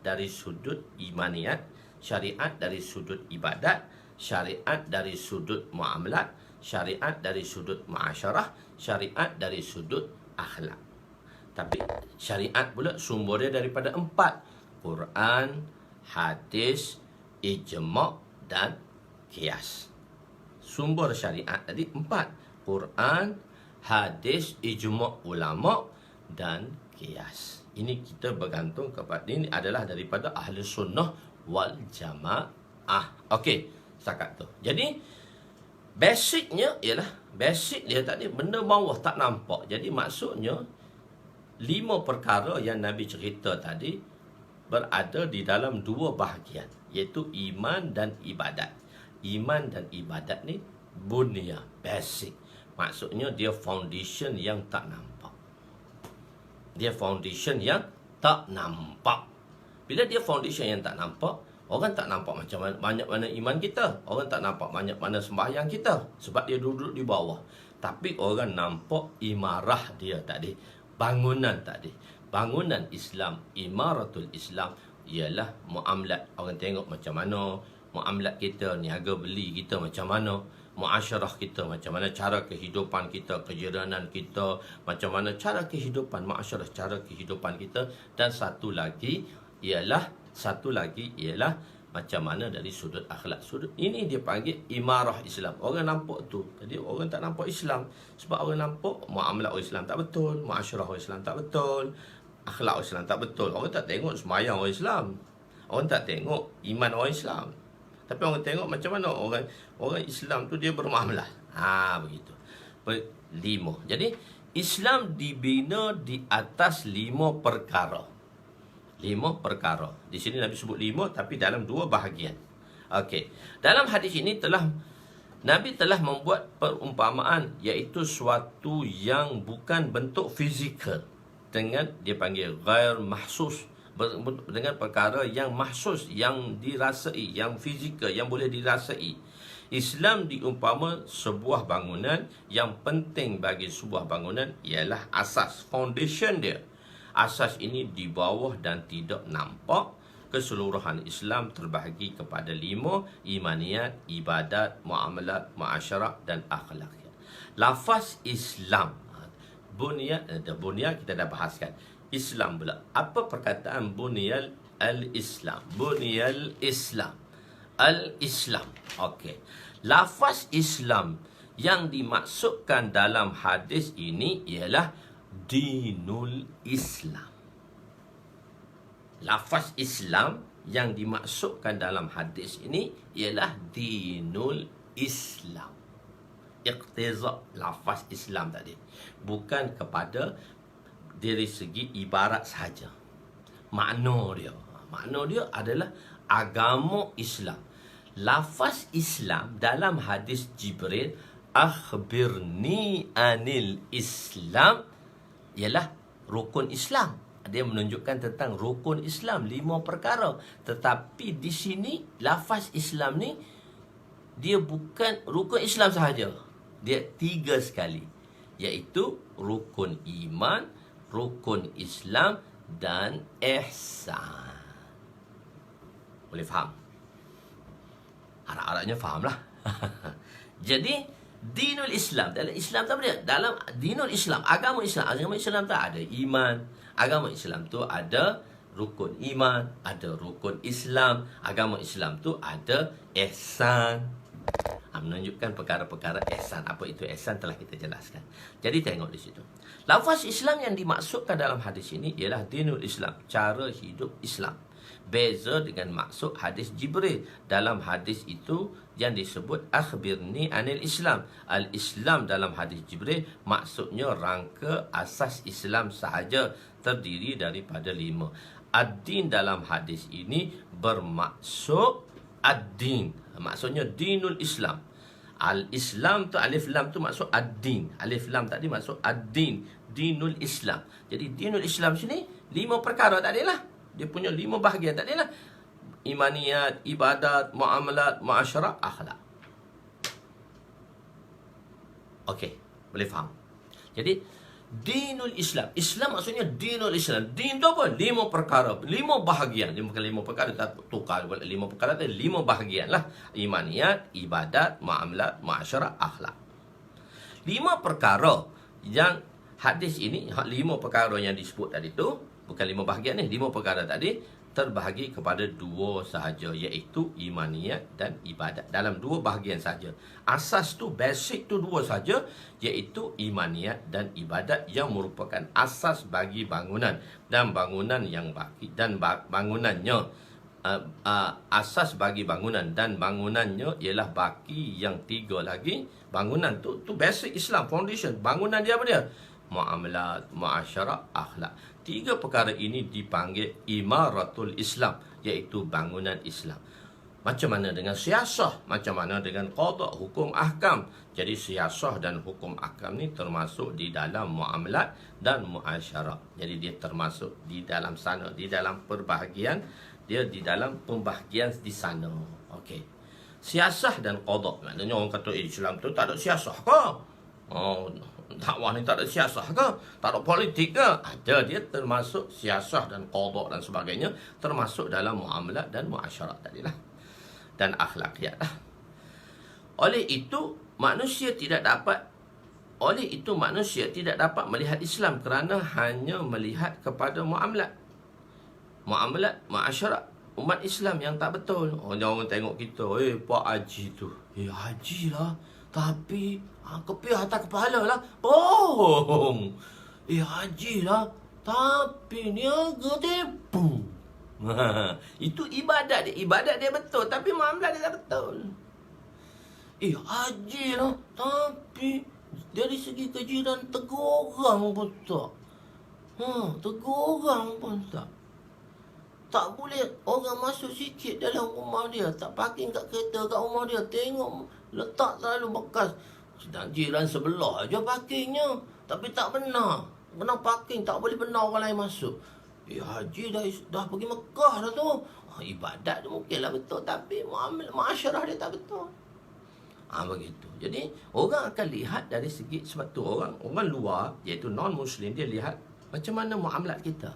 dari sudut imaniyat, syariat dari sudut ibadat, syariat dari sudut muamalat, syariat dari sudut muasyarah, syariat dari sudut akhlak. Tapi syariat pula sumber dia daripada 4. Quran, hadis, ijma' dan qiyas. Sumber syariat tadi 4. Quran, hadis, ijma' ulama' dan qiyas. Ini kita bergantung kepada, ini adalah daripada ahli sunnah wal jamaah. Okey, setakat tu. Jadi basicnya ialah, basic dia tadi benda bawah tak nampak. Jadi maksudnya 5 perkara yang Nabi cerita tadi berada di dalam 2 bahagian, iaitu iman dan ibadat. Iman dan ibadat ni bunya, basic. Maksudnya dia foundation yang tak nampak. Dia foundation yang tak nampak. Bila dia foundation yang tak nampak, orang tak nampak macam banyak mana iman kita. Orang tak nampak banyak mana sembahyang kita. Sebab dia duduk di bawah. Tapi orang nampak imarah dia tadi. Bangunan tadi. Bangunan Islam, imaratul Islam, ialah muamalat. Orang tengok macam mana muamalat kita, niaga beli kita macam mana, muasyarah kita macam mana, cara kehidupan kita, kejiranan kita, macam mana cara kehidupan, muasyarah, cara kehidupan kita. Dan satu lagi ialah macam mana dari sudut akhlak. Sudut ini dia panggil imarah Islam. Orang nampak tu. Jadi orang tak nampak Islam. Sebab orang nampak muamalat orang Islam tak betul, muasyarah orang Islam tak betul, akhlak orang Islam tak betul. Orang tak tengok sembahyang orang Islam. Orang tak tengok iman orang Islam. Tapi orang tengok macam mana orang Islam tu dia bermuamalah. Begitu. 5. Jadi Islam dibina di atas 5 perkara. 5 perkara. Di sini Nabi sebut 5 tapi dalam 2 bahagian. Okey. Dalam hadis ini Nabi telah membuat perumpamaan, iaitu suatu yang bukan bentuk fizikal, dengan dia panggil ghair mahsus, dengan perkara yang mahsus, yang dirasai, yang fizikal, yang boleh dirasai. Islam diumpama sebuah bangunan. Yang penting bagi sebuah bangunan ialah asas, foundation dia. Asas ini di bawah dan tidak nampak. Keseluruhan Islam terbahagi kepada 5: imaniyat, ibadat, muamalat, muasyarah dan akhlakiyat. Lafaz Islam, bunyat kita dah bahaskan. Islam pula. Apa perkataan bunyal al-Islam? Bunyal Islam. Al-Islam. Okey. Lafaz Islam yang dimaksudkan dalam hadis ini ialah dinul Islam. Lafaz Islam yang dimaksudkan dalam hadis ini ialah dinul Islam. Iqtiza lafaz Islam tadi. Bukan kepada dari segi ibarat sahaja. Makna dia adalah agama Islam. Lafaz Islam dalam hadis Jibril, akhbirni anil Islam, ialah rukun Islam. Dia menunjukkan tentang rukun Islam, 5 perkara. Tetapi di sini lafaz Islam ni dia bukan rukun Islam sahaja. Dia 3 sekali, iaitu rukun iman, rukun Islam dan ihsan. Boleh faham? Harap-harapnya faham lah. Jadi dinul Islam, dalam Islam tak apa dia? Dalam dinul Islam, agama Islam tak ada iman. Agama Islam tu ada rukun iman, ada rukun Islam. Agama Islam tu ada ihsan. Menunjukkan perkara-perkara ihsan. Apa itu ihsan telah kita jelaskan. Jadi tengok di situ. Lafaz Islam yang dimaksudkan dalam hadis ini ialah dinul Islam, cara hidup Islam. Beza dengan maksud hadis Jibril. Dalam hadis itu yang disebut akhbirni anil Islam. Al-Islam dalam hadis Jibril maksudnya rangka asas Islam sahaja, terdiri daripada 5. Ad-din dalam hadis ini bermaksud ad-din, maksudnya dinul Islam. Al-Islam tu, alif lam tu maksud ad-din. Alif lam tadi maksud ad-din, dinul Islam. Jadi dinul Islam sini 5 perkara tadi lah. Dia punya 5 bahagian tadi lah. Imaniyat, ibadat, muamalat, muasyarah, akhlak. Okey, boleh faham. Jadi dinul Islam. Islam maksudnya dinul Islam. Din tu apa? 5 perkara, 5 bahagian. Bukan 5 perkara, tak tukar 5 perkara, 5 bahagian lah. Imaniyat, ibadat, muamalat, muasyarah, akhlak. 5 perkara yang hadis ini, 5 perkara yang disebut tadi tu, bukan 5 bahagian ni, 5 perkara tadi terbahagi kepada 2 sahaja, iaitu imaniyat dan ibadat. Dalam 2 bahagian saja. Asas tu, basic tu 2 saja, iaitu imaniyat dan ibadat, yang merupakan asas bagi bangunan. Dan bangunan yang baki, dan bangunannya asas bagi bangunan, dan bangunannya ialah baki yang 3 lagi. Bangunan tu basic Islam, foundation. Bangunan dia apa dia? Muamalat, muasyarah, akhlak. 3 perkara ini dipanggil imaratul Islam, iaitu bangunan Islam. Macam mana dengan siasah? Macam mana dengan qada, hukum ahkam? Jadi siasah dan hukum ahkam ni termasuk di dalam muamalat dan muasyarah. Jadi dia termasuk di dalam sana, di dalam perbahagian, dia di dalam pembahagian di sana. Okey. Siasah dan qada. Maknanya orang kata Islam tu tak ada siasah ke? Oh, dakwah ni tak ada siasah ke? Tak ada politik ke? Ada, dia termasuk siasah dan qada dan sebagainya, termasuk dalam muamalat dan muasyarah tadilah. Dan akhlakiyat lah. Oleh itu manusia tidak dapat melihat Islam kerana hanya melihat kepada muamalat, muasyarah umat Islam yang tak betul. Orang tengok kita, Pak Haji tu, haji lah, tapi kepih atas kepala lah. Bohong. Haji lah, tapi niaga tipu. Itu ibadat dia betul, tapi muamalat dia tak betul. Haji lah, tapi dari segi kejiran tegur orang pun tak. Tegur orang pun tak. Tak boleh orang masuk sikit dalam rumah dia, tak parking kat kereta kat rumah dia, tengok letak selalu bekas. Sedang jiran sebelah aja parkingnya, tapi tak benar. Kena parking, tak boleh benar orang lain masuk. Haji dah pergi Mekah dah tu. Ibadat tu mungkinlah betul, tapi muasyarah dia tak betul. Begitu. Jadi orang akan lihat dari segi, sebab tu orang luar, iaitu non-Muslim, dia lihat macam mana muamalat kita,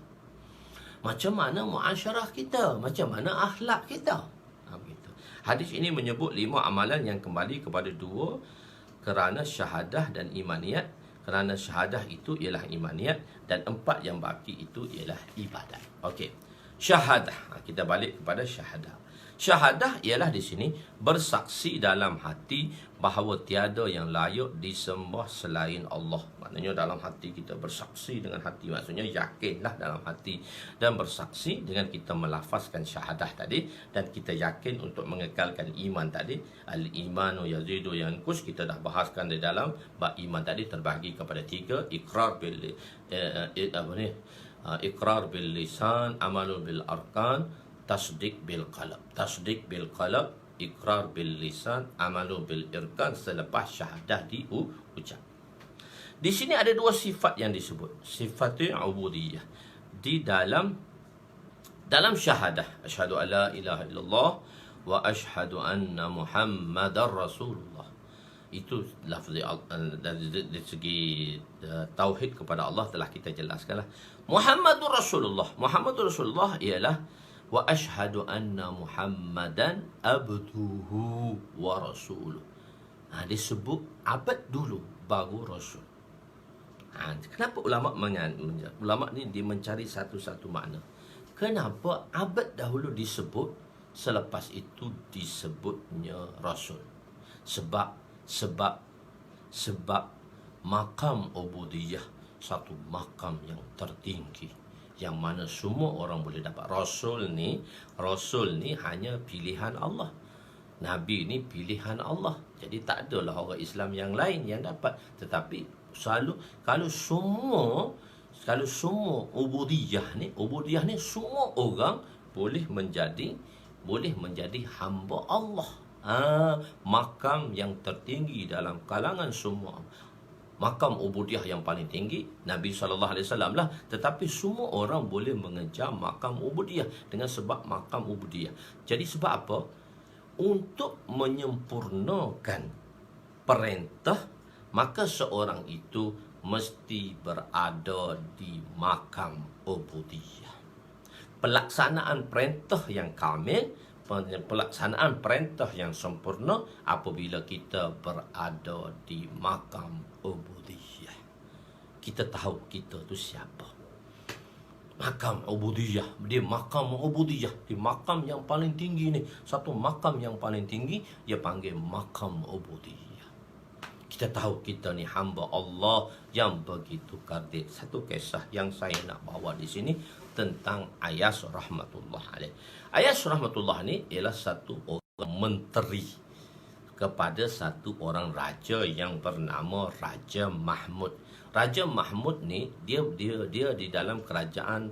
macam mana muasyarah kita, macam mana akhlak kita. Begitu. Hadis ini menyebut 5 amalan yang kembali kepada 2, kerana syahadah dan imaniyat. Kerana syahadah itu ialah imaniyat, dan 4 yang baki itu ialah ibadat. Okey. Syahadah. Kita balik kepada syahadah. Syahadah ialah di sini bersaksi dalam hati bahawa tiada yang layak disembah selain Allah. Maknanya dalam hati kita bersaksi dengan hati, maksudnya yakinlah dalam hati, dan bersaksi dengan kita melafazkan syahadah tadi, dan kita yakin untuk mengekalkan iman tadi. Al-imanu yazidu yanqus, kita dah bahaskan di dalam bab iman tadi terbahagi kepada 3: iqrar bil lisan, amalun bil arkan, tasdik bil qalb. Tasdik bil qalb, ikrar bil lisan, amalu bil irkan, selepas syahadah diucap. Di sini ada 2 sifat yang disebut, sifatul ubudiyah. Di dalam syahadah, asyhadu alla ilaha illallah wa asyhadu anna muhammadar rasulullah. Itu lafzi dari segi tauhid kepada Allah telah kita jelaskanlah. Muhammadur Rasulullah. Muhammadur Rasulullah ialah wa asyhadu anna Muhammadan abduhu wa rasuluh. Disebut abad dulu baru rasul. Kenapa ulama ni dia mencari satu-satu makna? Kenapa abad dahulu disebut, selepas itu disebutnya rasul? Sebab makam ubudiyah satu makam yang tertinggi, yang mana semua orang boleh dapat. Rasul ni hanya pilihan Allah. Nabi ni pilihan Allah. Jadi tak adalah orang Islam yang lain yang dapat. Tetapi selalu kalau semua ubudiyah ni semua orang boleh menjadi hamba Allah. Makam yang tertinggi dalam kalangan semua, makam ubudiyah yang paling tinggi Nabi SAW lah. Tetapi semua orang boleh mengejar makam ubudiyah dengan sebab makam ubudiyah. Jadi sebab apa? Untuk menyempurnakan perintah, maka seorang itu mesti berada di makam ubudiyah. Pelaksanaan perintah yang kamil, pelaksanaan perintah yang sempurna apabila kita berada di makam ubudiyah. Kita tahu kita tu siapa. Makam ubudiyah, dia makam ubudiyah, di makam yang paling tinggi ni, satu makam yang paling tinggi dia panggil makam ubudiyah. Kita tahu kita ni hamba Allah yang begitu kardit. Satu kisah yang saya nak bawa di sini tentang Ayas rahmatullah alaih. Ayas rahmatullah ni ialah satu orang menteri kepada satu orang raja yang bernama Raja Mahmud. Raja Mahmud ni dia di dalam kerajaan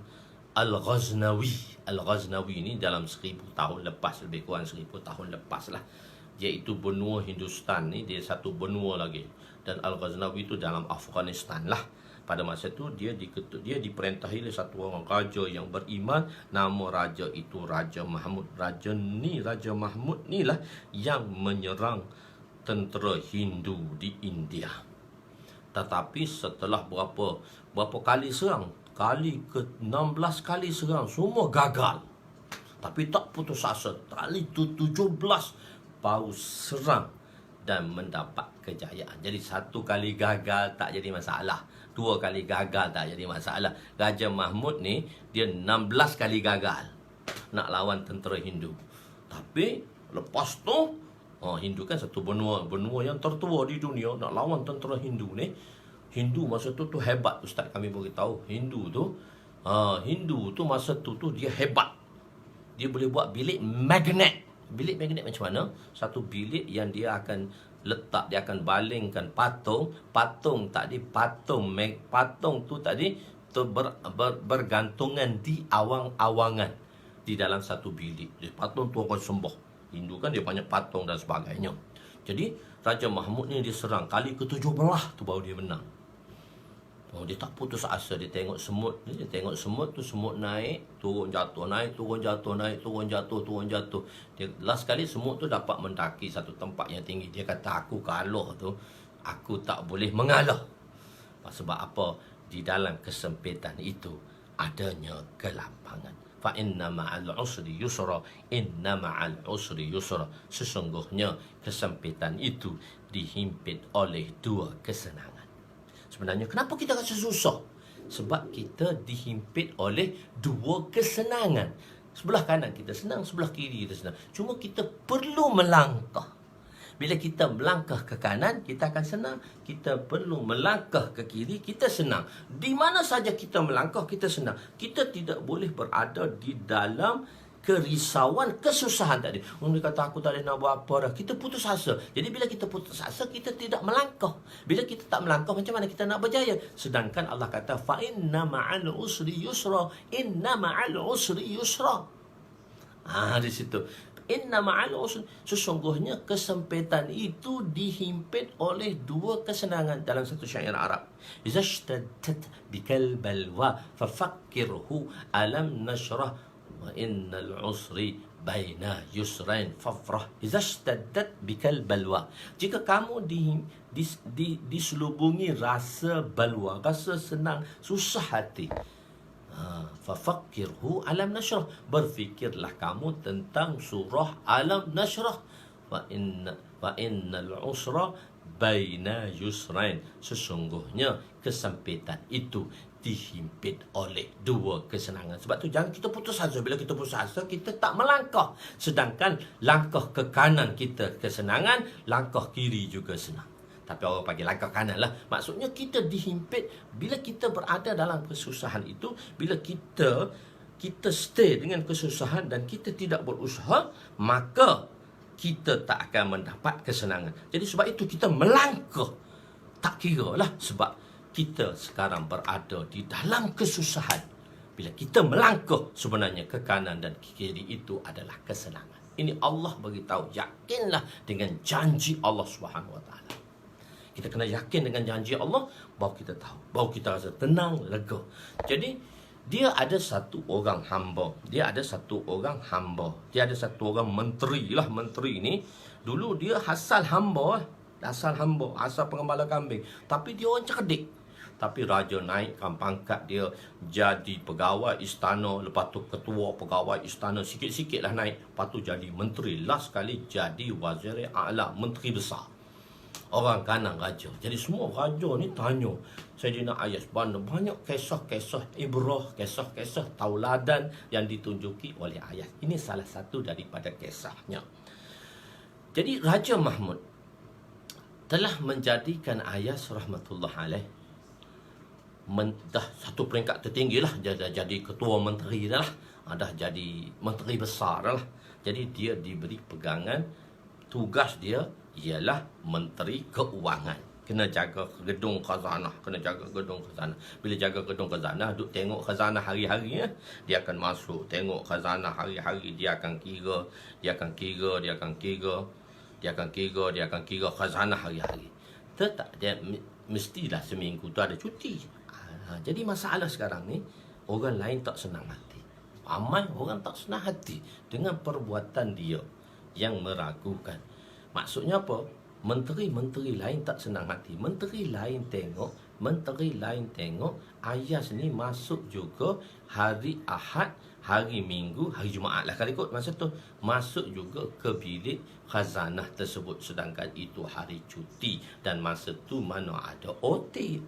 Al-Ghaznawi. Al-Ghaznawi ni dalam 1000 tahun lepas, lebih kurang 1000 tahun lepas lah, iaitu benua Hindustan ni, dia satu benua lagi. Dan Al-Ghaznawi itu dalam Afghanistan lah. Pada masa itu dia diperintahi oleh satu orang raja yang beriman. Nama raja itu Raja Mahmud. Raja Mahmud ni lah yang menyerang tentera Hindu di India. Tetapi setelah berapa kali serang, kali ke-16 kali serang, semua gagal. Tapi tak putus asa. Kali ke-17 baru serang dan mendapat kejayaan. Jadi satu kali gagal tak jadi masalah, dua kali gagal tak jadi masalah. Raja Mahmud ni dia 16 kali gagal nak lawan tentera Hindu. Tapi lepas tu Hindu kan satu benua yang tertua di dunia, nak lawan tentera Hindu ni. Hindu masa tu hebat, ustaz kami beritahu. Hindu tu masa tu dia hebat. Dia boleh buat bilik magnet. Bilik magnet macam mana? Satu bilik yang dia akan letak, dia akan balingkan patung tu tadi bergantungan di awang-awangan di dalam satu bilik. Jadi patung tu akan sembah. Hindu kan dia banyak patung dan sebagainya. Jadi Raja Mahmud ni diserang kali ke-17 tu baru dia menang. Dia tak putus asa. Dia tengok semut tu, semut naik, turun jatuh, naik, turun jatuh, naik, turun jatuh, turun jatuh. Dia last kali semut tu dapat mendaki satu tempat yang tinggi. Dia kata, aku kalah tu, aku tak boleh mengalah. Sebab apa? Di dalam kesempitan itu adanya kelapangan. Fa inna ma'al usri yusra, inna ma'al usri yusra. Sesungguhnya kesempitan itu dihimpit oleh dua kesenangan. Sebenarnya kenapa kita rasa susah? Sebab kita dihimpit oleh dua kesenangan. Sebelah kanan kita senang, sebelah kiri kita senang. Cuma kita perlu melangkah. Bila kita melangkah ke kanan, kita akan senang. Kita perlu melangkah ke kiri, kita senang. Di mana saja kita melangkah, kita senang. Kita tidak boleh berada di dalam kerisauan, kesusahan tadi. Dia kata, aku tak boleh nak buat apa dah. Kita putus asa. Jadi bila kita putus asa, kita tidak melangkah. Bila kita tak melangkah, macam mana kita nak berjaya? Sedangkan Allah kata, fa inna ma'al usri yusra, inna ma'al usri yusra. Di situ. Inna ma'al usri. Sesungguhnya kesempitan itu dihimpit oleh dua kesenangan. Dalam satu syair Arab. Iza shtaddat bikal balwa, fafakkirhu alam nashrah. Wa innal usri baina yusrain fafrah idza ishtaddat bikal balwa. Jika kamu diselubungi rasa balwa, rasa senang, susah hati, fafakkirhu alam nashrah, berfikirlah kamu tentang surah alam nashrah. Wa innal usra baina yusrain. Sesungguhnya kesempitan itu dihimpit oleh dua kesenangan. Sebab tu jangan kita putus asa. Bila kita putus asa, kita tak melangkah. Sedangkan langkah ke kanan kita kesenangan, langkah kiri juga senang. Tapi orang panggil langkah kanan lah. Maksudnya kita dihimpit. Bila kita berada dalam kesusahan itu, bila kita stay dengan kesusahan dan kita tidak berusaha, maka kita tak akan mendapat kesenangan. Jadi sebab itu kita melangkah. Tak kira lah sebab kita sekarang berada di dalam kesusahan. Bila kita melangkah, sebenarnya ke kanan dan ke kiri itu adalah kesenangan. Ini Allah beritahu, yakinlah dengan janji Allah SWT. Kita kena yakin dengan janji Allah, baru kita tahu, baru kita rasa tenang, lega. Jadi dia ada satu orang hamba. Dia ada satu orang menteri lah. Menteri ni dulu dia asal hamba, asal pengembala kambing. Tapi dia orang cerdik. Tapi raja naikkan pangkat dia jadi pegawai istana, lepas tu ketua pegawai istana, sikit-sikit lah naik. Lepas tu jadi menteri, last sekali jadi wazir a'la, menteri besar. Orang kanan raja. Jadi semua raja ni tanya Sayyidina Ayas, banyak kisah-kisah ibrah, kisah-kisah tauladan yang ditunjuki oleh Ayas. Ini salah satu daripada kisahnya. Jadi Raja Mahmud telah menjadikan Ayas rahmatullah alaih dah satu peringkat tertinggi lah. Dia dah jadi ketua menteri dah lah. Dah jadi menteri besar dah lah. Jadi dia diberi pegangan, tugas dia ialah menteri keuangan. Kena jaga gedung khazanah, kena jaga gedung khazanah. Bila jaga gedung khazanah, duk tengok khazanah hari-hari ya. Dia akan masuk, tengok khazanah hari-hari, dia akan kira, dia akan kira, dia akan kira, dia akan kira, dia akan kira khazanah hari-hari. Tak, dia mestilah seminggu tu ada cuti. Jadi masalah sekarang ni, orang lain tak senang hati. Ramai orang tak senang hati dengan perbuatan dia yang meragukan. Maksudnya apa? Menteri-menteri lain tak senang hati. Menteri lain tengok Ayas ni masuk juga hari Ahad, hari Minggu, hari Jumaat lah kalau ikut masa tu. Masuk juga ke bilik khazanah tersebut. Sedangkan itu hari cuti. Dan masa tu mana ada OT,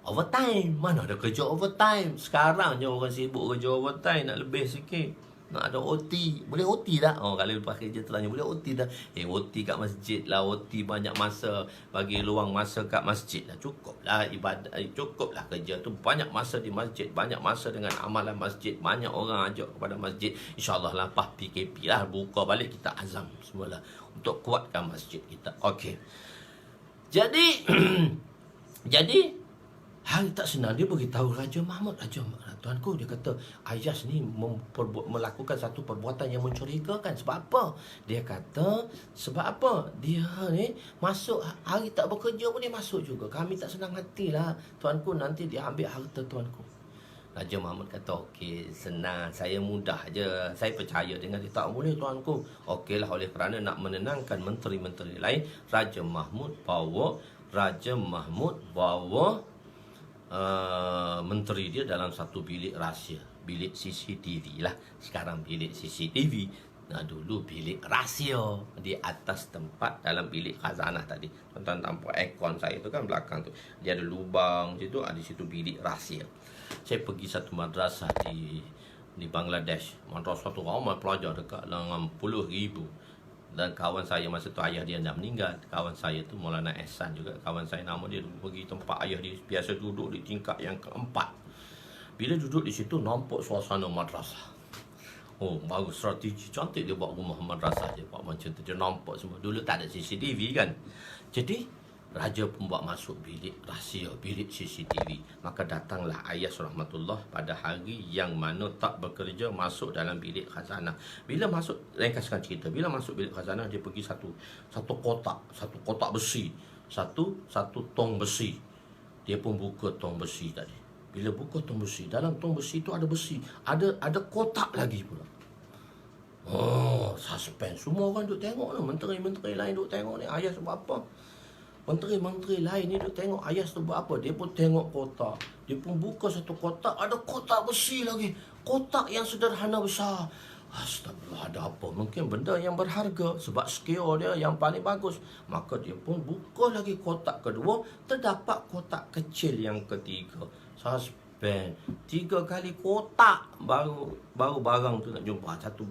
overtime. Mana ada kerja overtime. Sekarang je orang sibuk kerja overtime, nak lebih sikit. Nak ada OT. Boleh OT tak? Kalau lepas kerja tertanya, boleh OT tak? OT kat masjid lah. OT banyak masa. Bagi luang masa kat masjid lah. Cukup lah ibadah. Cukup lah kerja tu. Banyak masa di masjid. Banyak masa dengan amalan masjid. Banyak orang ajak kepada masjid. InsyaAllah lepas PKP lah. Buka balik kita azam semula untuk kuatkan masjid kita. Okey. Jadi hal tak senang. Dia beritahu Raja Mahmud, tuanku, dia kata Ayas ni melakukan satu perbuatan yang mencurigakan. Sebab apa? Dia kata sebab apa? Dia ni masuk hari tak bekerja pun dia masuk juga. Kami tak senang hatilah, tuanku, nanti dia ambil harta tuanku. Raja Mahmud kata, okey, senang, saya mudah je, saya percaya dengan dia. Tak boleh tuanku. Okeylah, oleh kerana nak menenangkan menteri-menteri lain, Raja Mahmud bawa menteri dia dalam satu bilik rahsia, bilik CCTV lah. Sekarang bilik CCTV, dulu bilik rahsia di atas tempat dalam bilik khazanah tadi. Tuan-tuan nampak aircon saya tu kan belakang tu, dia ada lubang situ, ada situ bilik rahsia. Saya pergi satu madrasah di Bangladesh. Madrasah tu ramai pelajar, dekat 60,000. Dan kawan saya masa tu ayah dia dah meninggal. Kawan saya tu Maulana Ehsan juga. Kawan saya nama dia pergi tempat ayah dia. Biasa duduk di tingkat yang keempat. Bila duduk di situ nampak suasana madrasah. Bagus, strategi cantik dia buat rumah madrasah dia. Buat macam tu, dia nampak semua. Dulu tak ada CCTV kan. Jadi Raja pun buat masuk bilik rahsia, bilik CCTV. Maka datanglah Ayas rahmatullah pada hari yang mana tak bekerja, masuk dalam bilik khazanah. Bila masuk, ringkaskan cerita, bila masuk bilik khazanah, dia pergi satu kotak besi, satu tong besi. Dia pun buka tong besi tadi. Bila buka tong besi, dalam tong besi itu ada besi, ada kotak lagi pula. Suspense. Semua orang duk tengok lah. Menteri-menteri lain duk tengok ni, Ayas buat apa. Menteri-menteri lain ni duk tengok Ayas tu buat apa. Dia pun tengok kotak. Dia pun buka satu kotak, ada kotak besi lagi. Kotak yang sederhana besar. Astagfirullah, ada apa? Mungkin benda yang berharga, sebab skill dia yang paling bagus. Maka dia pun buka lagi kotak kedua. Terdapat kotak kecil yang ketiga. Suspense. 3 kali kotak baru barang tu nak jumpa. Satu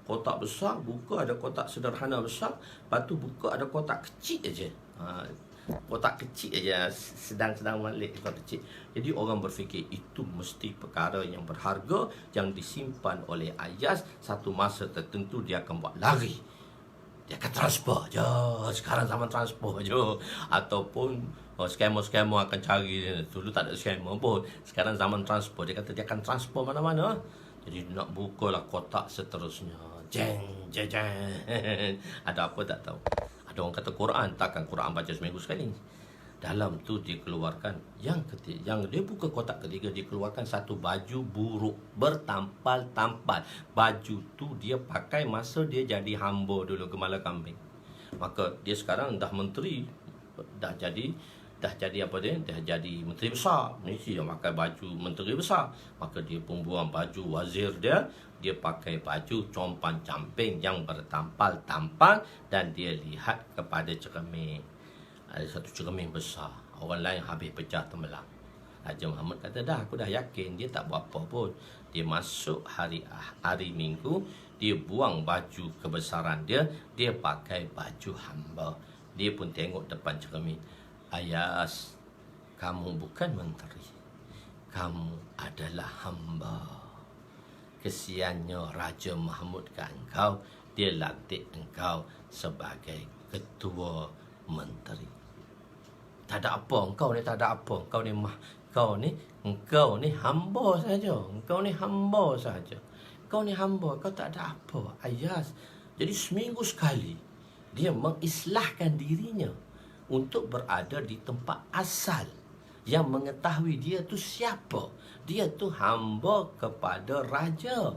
kotak besar, buka ada kotak sederhana besar. Lepas tu buka ada kotak kecil aja. Kotak kecil aja, sedang malik kotak kecil. Jadi orang berfikir itu mesti perkara yang berharga yang disimpan oleh Ayas. Satu masa tertentu dia akan buat lari. Dia akan transfer je. Sekarang zaman transfer je. Ataupun scammer akan cari. Dulu tak ada scammer pun. Sekarang zaman transfer. Dia kata dia akan transfer mana-mana. Jadi nak bukalah kotak seterusnya. Jeng. Ada apa tak tahu. Ada orang kata Quran. Takkan Quran baca seminggu sekali. Dalam tu dikeluarkan yang dia buka kotak ketiga, dikeluarkan satu baju buruk bertampal-tampal. Baju tu dia pakai masa dia jadi hamba dulu, gembala kambing. Maka dia sekarang dah menteri, dah jadi apa dia? Dah jadi menteri besar. Mesti dia pakai baju menteri besar. Maka dia pun buang baju wazir dia. Dia pakai baju compan-camping yang bertampal-tampal. Dan dia lihat kepada cermin. Ada satu cermin besar. Orang lain habis pecah tembelang. Raja Mahmud kata, dah aku dah yakin dia tak buat apa pun. Dia masuk hari Minggu. Dia buang baju kebesaran dia. Dia pakai baju hamba. Dia pun tengok depan cermin. Ayas, kamu bukan menteri. Kamu adalah hamba. Kesiannya Raja Mahmud ke engkau. Dia lantik engkau sebagai ketua menteri. Tak ada apa, engkau ni tak ada apa. Engkau ni hamba saja. Engkau ni hamba saja. Kau ni hamba, kau tak ada apa. Ayas. Jadi seminggu sekali dia mengislahkan dirinya untuk berada di tempat asal, yang mengetahui dia tu siapa. Dia tu hamba kepada raja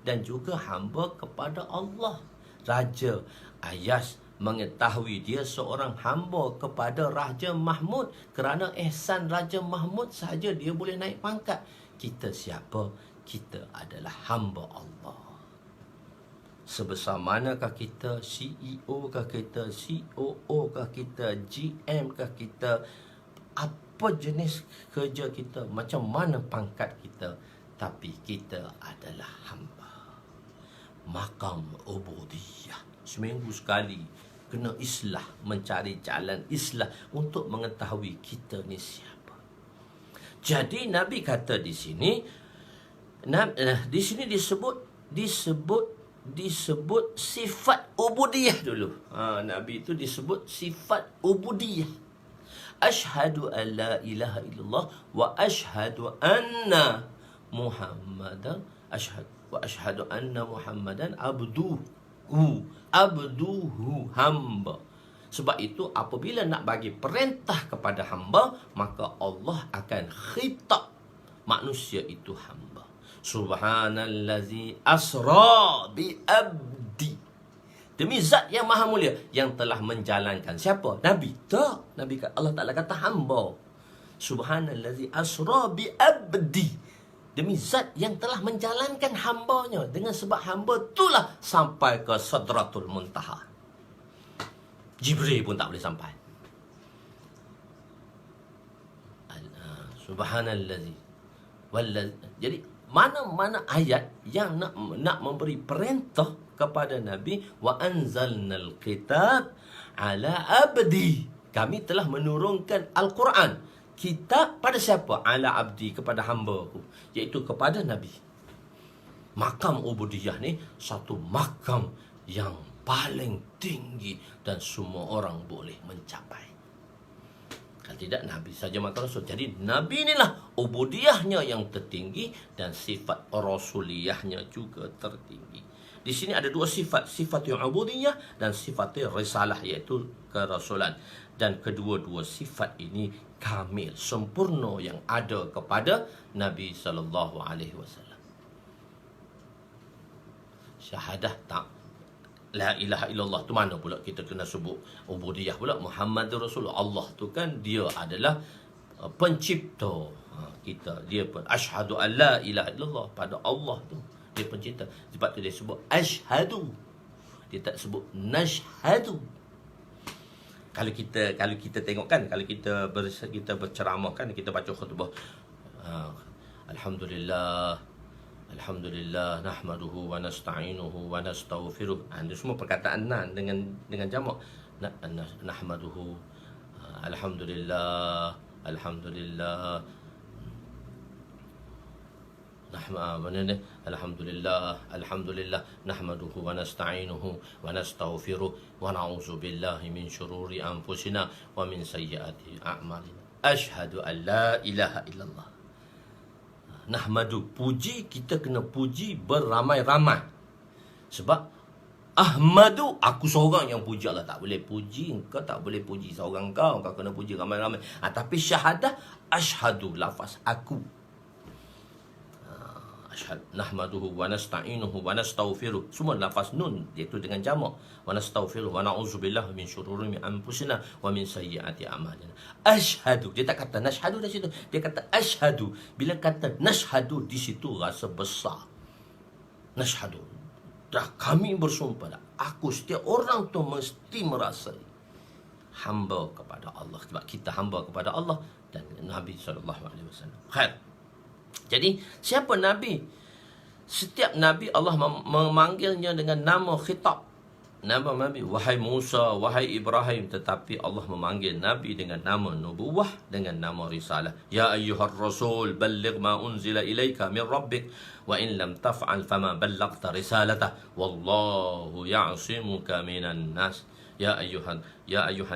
dan juga hamba kepada Allah. Raja Ayas mengetahui dia seorang hamba kepada Raja Mahmud. Kerana ihsan Raja Mahmud saja dia boleh naik pangkat. Kita siapa? Kita adalah hamba Allah. Sebesar manakah kita? CEO kah kita? COO kah kita? GM kah kita? Apa jenis kerja kita? Macam mana pangkat kita? Tapi kita adalah hamba. Maqam ubudiyah. Seminggu sekali kena islah, mencari jalan islah untuk mengetahui kita ni siapa. Jadi Nabi kata di sini disebut sifat ubudiyah dulu. Nabi itu disebut sifat ubudiyah. Asyhadu an la ilaha illallah wa asyhadu anna Muhammadan asyhadu anna Muhammadan abduhu, hamba. Sebab itu apabila nak bagi perintah kepada hamba, maka Allah akan khitab manusia itu hamba. Subhanallazi asra bi abdi. Demi zat yang maha mulia yang telah menjalankan. Siapa? Nabi. Tak. Allah Ta'ala kata hamba. Subhanallazi asra bi abdi. Demi zat yang telah menjalankan hambanya. Dengan sebab hamba itulah sampai ke Sidratul Muntaha. Jibril pun tak boleh sampai. Subhanallazi. Jadi mana-mana ayat yang nak memberi perintah kepada Nabi, wa anzalnal kitab ala abdi. Kami telah menurunkan Al-Quran, kitab pada siapa? Ala abdi, kepada hamba-Ku, iaitu kepada Nabi. Makam ubudiyah ni satu makam yang paling tinggi dan semua orang boleh mencapai. Kalau tidak, Nabi saja maka Rasul. Jadi Nabi inilah ubudiyahnya yang tertinggi dan sifat rasuliyahnya juga tertinggi. Di sini ada dua sifat, sifat yang ubudiyah dan sifat risalah, iaitu kerasulan. Dan kedua-dua sifat ini kamil, sempurna yang ada kepada Nabi SAW. Syahadah tak, la ilaha illallah tu mana pula kita kena sebut ubudiyah pula? Muhammadur Rasulullah. Allah tu kan dia adalah pencipta kita. Dia pun asyhadu an la ilaha illallah, pada Allah tu dia pencipta. Sebab tu dia sebut asyhadu. Dia tak sebut nashhadu. Kalau kita tengok kan, kalau kita berceramah kan, kita baca khutbah, Alhamdulillah nahmaduhu wa nasta'inuhu wa nastaghfiruh. Itu semua perkataan dengan jamak. Nahmaduhu, alhamdulillah Alhamdulillah nahmaduhu wa nasta'inuhu wa nastaghfiruh wa na'udzu billahi min syururi anfusina wa min sayyiati a'malina. Asyhadu an la ilaha illallah. Nahmadu, puji, kita kena puji beramai-ramai. Sebab Ahmadu, aku seorang yang puji Allah. Tak boleh puji, engkau tak boleh puji seorang kau kena puji ramai-ramai. Tapi syahadah, asyhadu, lafaz aku. Nahmaduhu wa nasta'inuhu wa nastaghfiruh, semua lafaz nun, iaitu dengan jamak. Wa nastaghfiruh wa na'udzubillahi min syururi anfusina wa min sayyiati a'malina. Asyhadu, dia tak kata nashhadu di situ, dia kata asyhadu. Bila kata nashhadu di situ rasa besar. Nashhadu, dah kami bersumpah dah, aku setiap orang tu mesti merasai hamba kepada Allah. Sebab kita hamba kepada Allah dan Nabi SAW. Khair. Jadi siapa Nabi? Setiap Nabi Allah memanggilnya dengan nama khitab. Nama Nabi, wahai Musa, wahai Ibrahim. Tetapi Allah memanggil Nabi dengan nama nubuwah, dengan nama risalah. Ya ayyuhar rasul, balligh ma unzila ilaika min rabbik, wa in lam taf'al fama ballaghta risalatah, wallahu ya'simuka minan nas. Ya ayuhan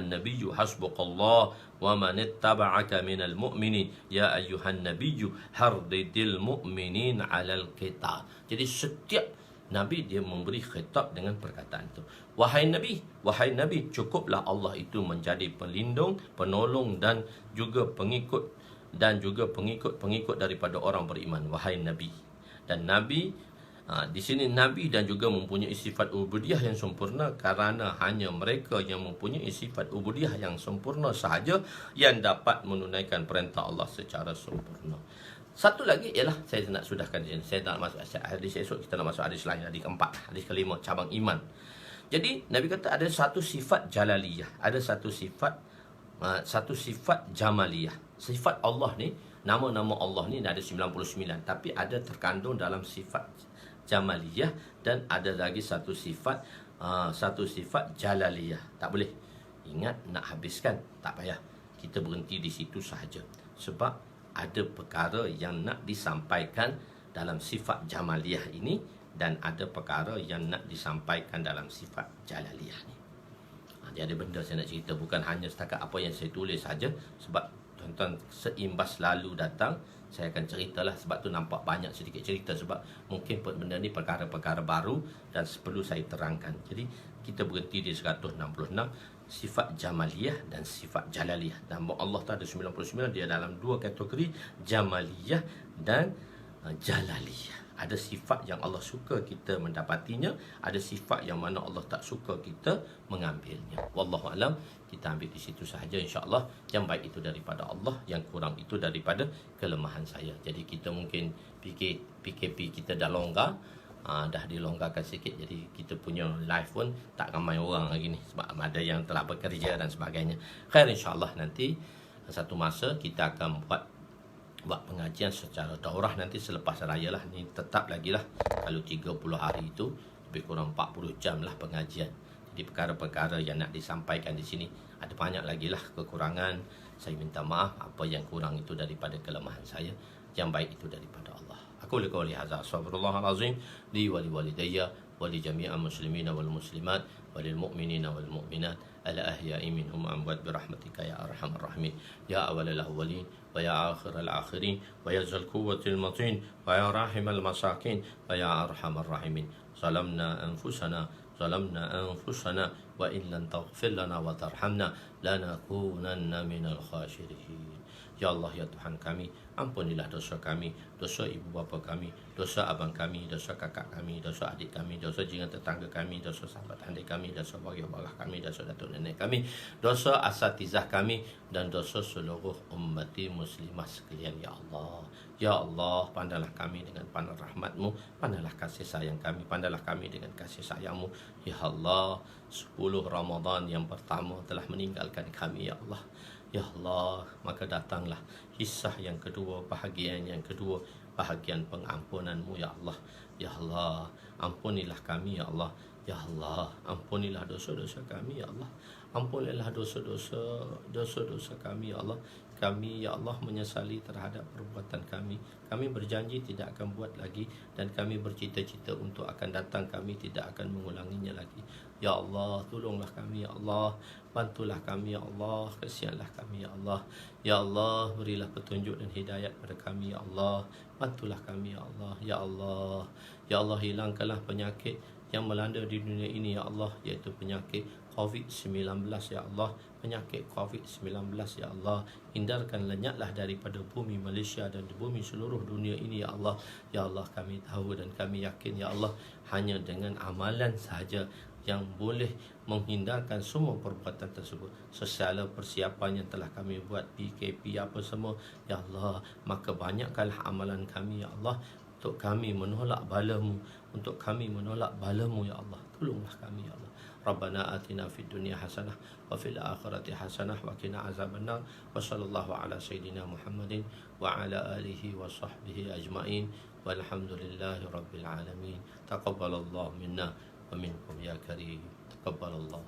nabiyyu hasbukallah wa man ittaba'aka minal mu'minin ya ayyuhan nabiyyu hardidil mu'minin 'alal qital. Jadi setiap Nabi dia memberi khitab dengan perkataan itu. Wahai Nabi, cukuplah Allah itu menjadi pelindung, penolong dan juga pengikut daripada orang beriman. Wahai Nabi. Dan Nabi di sini Nabi dan juga mempunyai sifat ubudiyah yang sempurna, kerana hanya mereka yang mempunyai sifat ubudiyah yang sempurna sahaja yang dapat menunaikan perintah Allah secara sempurna. Satu lagi ialah saya nak sudahkan di sini. Saya nak masuk hadis esok, kita nak masuk hadis lain, hadis keempat, hadis kelima, cabang iman. Jadi Nabi kata ada satu sifat jalaliyah, ada satu sifat jamaliyah. Sifat Allah ni, nama-nama Allah ni ada 99, tapi ada terkandung dalam sifat jamaliyah dan ada lagi satu sifat jalaliyah. Tak boleh ingat nak habiskan, tak payah. Kita berhenti di situ sahaja. Sebab ada perkara yang nak disampaikan dalam sifat jamaliyah ini dan ada perkara yang nak disampaikan dalam sifat jalaliyah ni. Jadi ada benda saya nak cerita, bukan hanya setakat apa yang saya tulis saja. Sebab tuan-tuan seimbas lalu datang, saya akan ceritalah. Sebab tu nampak banyak sedikit cerita, sebab mungkin benda ni perkara-perkara baru dan perlu saya terangkan. Jadi kita berhenti di 166, sifat jamaliyah dan sifat jalaliyah. Dan Allah tu ada 99, dia dalam dua kategori, jamaliyah dan jalaliyah. Ada sifat yang Allah suka kita mendapatinya, ada sifat yang mana Allah tak suka kita mengambilnya. Wallahu alam, kita ambil di situ sahaja insya-Allah. Yang baik itu daripada Allah, yang kurang itu daripada kelemahan saya. Jadi kita mungkin PKP kita dah longgar, dah dilonggarkan sikit, jadi kita punya live pun tak ramai orang lagi ni, sebab ada yang telah bekerja dan sebagainya. Khair, insya-Allah nanti satu masa kita akan buat pengajian secara daurah nanti selepas raya lah. Ni tetap lagi lah, kalau 30 hari itu lebih kurang 40 jam lah pengajian. Jadi perkara-perkara yang nak disampaikan di sini ada banyak lagi lah kekurangan. Saya minta maaf, apa yang kurang itu daripada kelemahan saya, yang baik itu daripada Allah. Aku qouli hadza, astaghfirullahalazim li wa liwalidayya wa li jami'il muslimina wal muslimat wa lil mu'minina wal mu'minat ala ahya'i minhum amwat bi rahmatika ya arhamar rahimin ya awwalal awwalin wa ya akhiral akhirin wa ya zal quwwatil matin wa ya rahimal masakin wa ya arhamar rahimin. Zalamna anfusana wa in lam taghfir lana wa tarhamna lanakunanna minal khasirin. Ya Allah, ya Tuhan kami, ampunilah dosa kami, dosa ibu bapa kami, dosa abang kami, dosa kakak kami, dosa adik kami, dosa jiran tetangga kami, dosa sahabat handai kami, dosa warga kami, dosa datuk nenek kami, dosa asatizah kami, dan dosa seluruh ummati muslimah sekalian. Ya Allah, ya Allah, pandanglah kami dengan pandang rahmat-Mu, pandanglah kasih sayang kami, pandanglah kami dengan kasih sayang-Mu. Ya Allah, 10 Ramadan yang pertama telah meninggalkan kami, ya Allah. Ya Allah, maka datanglah hisah yang kedua, bahagian yang kedua, bahagian pengampunan-Mu, ya Allah. Ya Allah, ampunilah kami, ya Allah. Ya Allah, ampunilah dosa-dosa kami, ya Allah. Ampunilah dosa-dosa kami, ya Allah. Kami, ya Allah, menyesali terhadap perbuatan kami. Kami berjanji tidak akan buat lagi, dan kami bercita-cita untuk akan datang kami tidak akan mengulanginya lagi. Ya Allah, tolonglah kami, ya Allah. Bantulah kami, ya Allah. Kasihanlah kami, ya Allah. Ya Allah, berilah petunjuk dan hidayat pada kami, ya Allah. Bantulah kami, ya Allah. Ya Allah, ya Allah, hilangkanlah penyakit yang melanda di dunia ini, ya Allah, iaitu penyakit COVID-19, ya Allah. Penyakit COVID-19, ya Allah. Hindarkan, lenyaplah daripada bumi Malaysia dan di bumi seluruh dunia ini, ya Allah. Ya Allah, kami tahu dan kami yakin, ya Allah, hanya dengan amalan sahaja yang boleh menghindarkan semua perbuatan tersebut. Segala persiapan yang telah kami buat, PKP apa semua, ya Allah, maka banyakkanlah amalan kami, ya Allah, untuk kami menolak bala-Mu, untuk kami menolak bala-Mu, ya Allah. Tolonglah kami, ya Allah. Rabbana atina fid dunya hasanah wa fil akhirati hasanah wa qina azabannar. Wa sallallahu ala sayidina Muhammadin wa ala alihi wa sahbihi ajma'in. Walhamdulillahi rabbil alamin. Taqabbalallahu minna wa minkum ya karim. Taqabbalallah.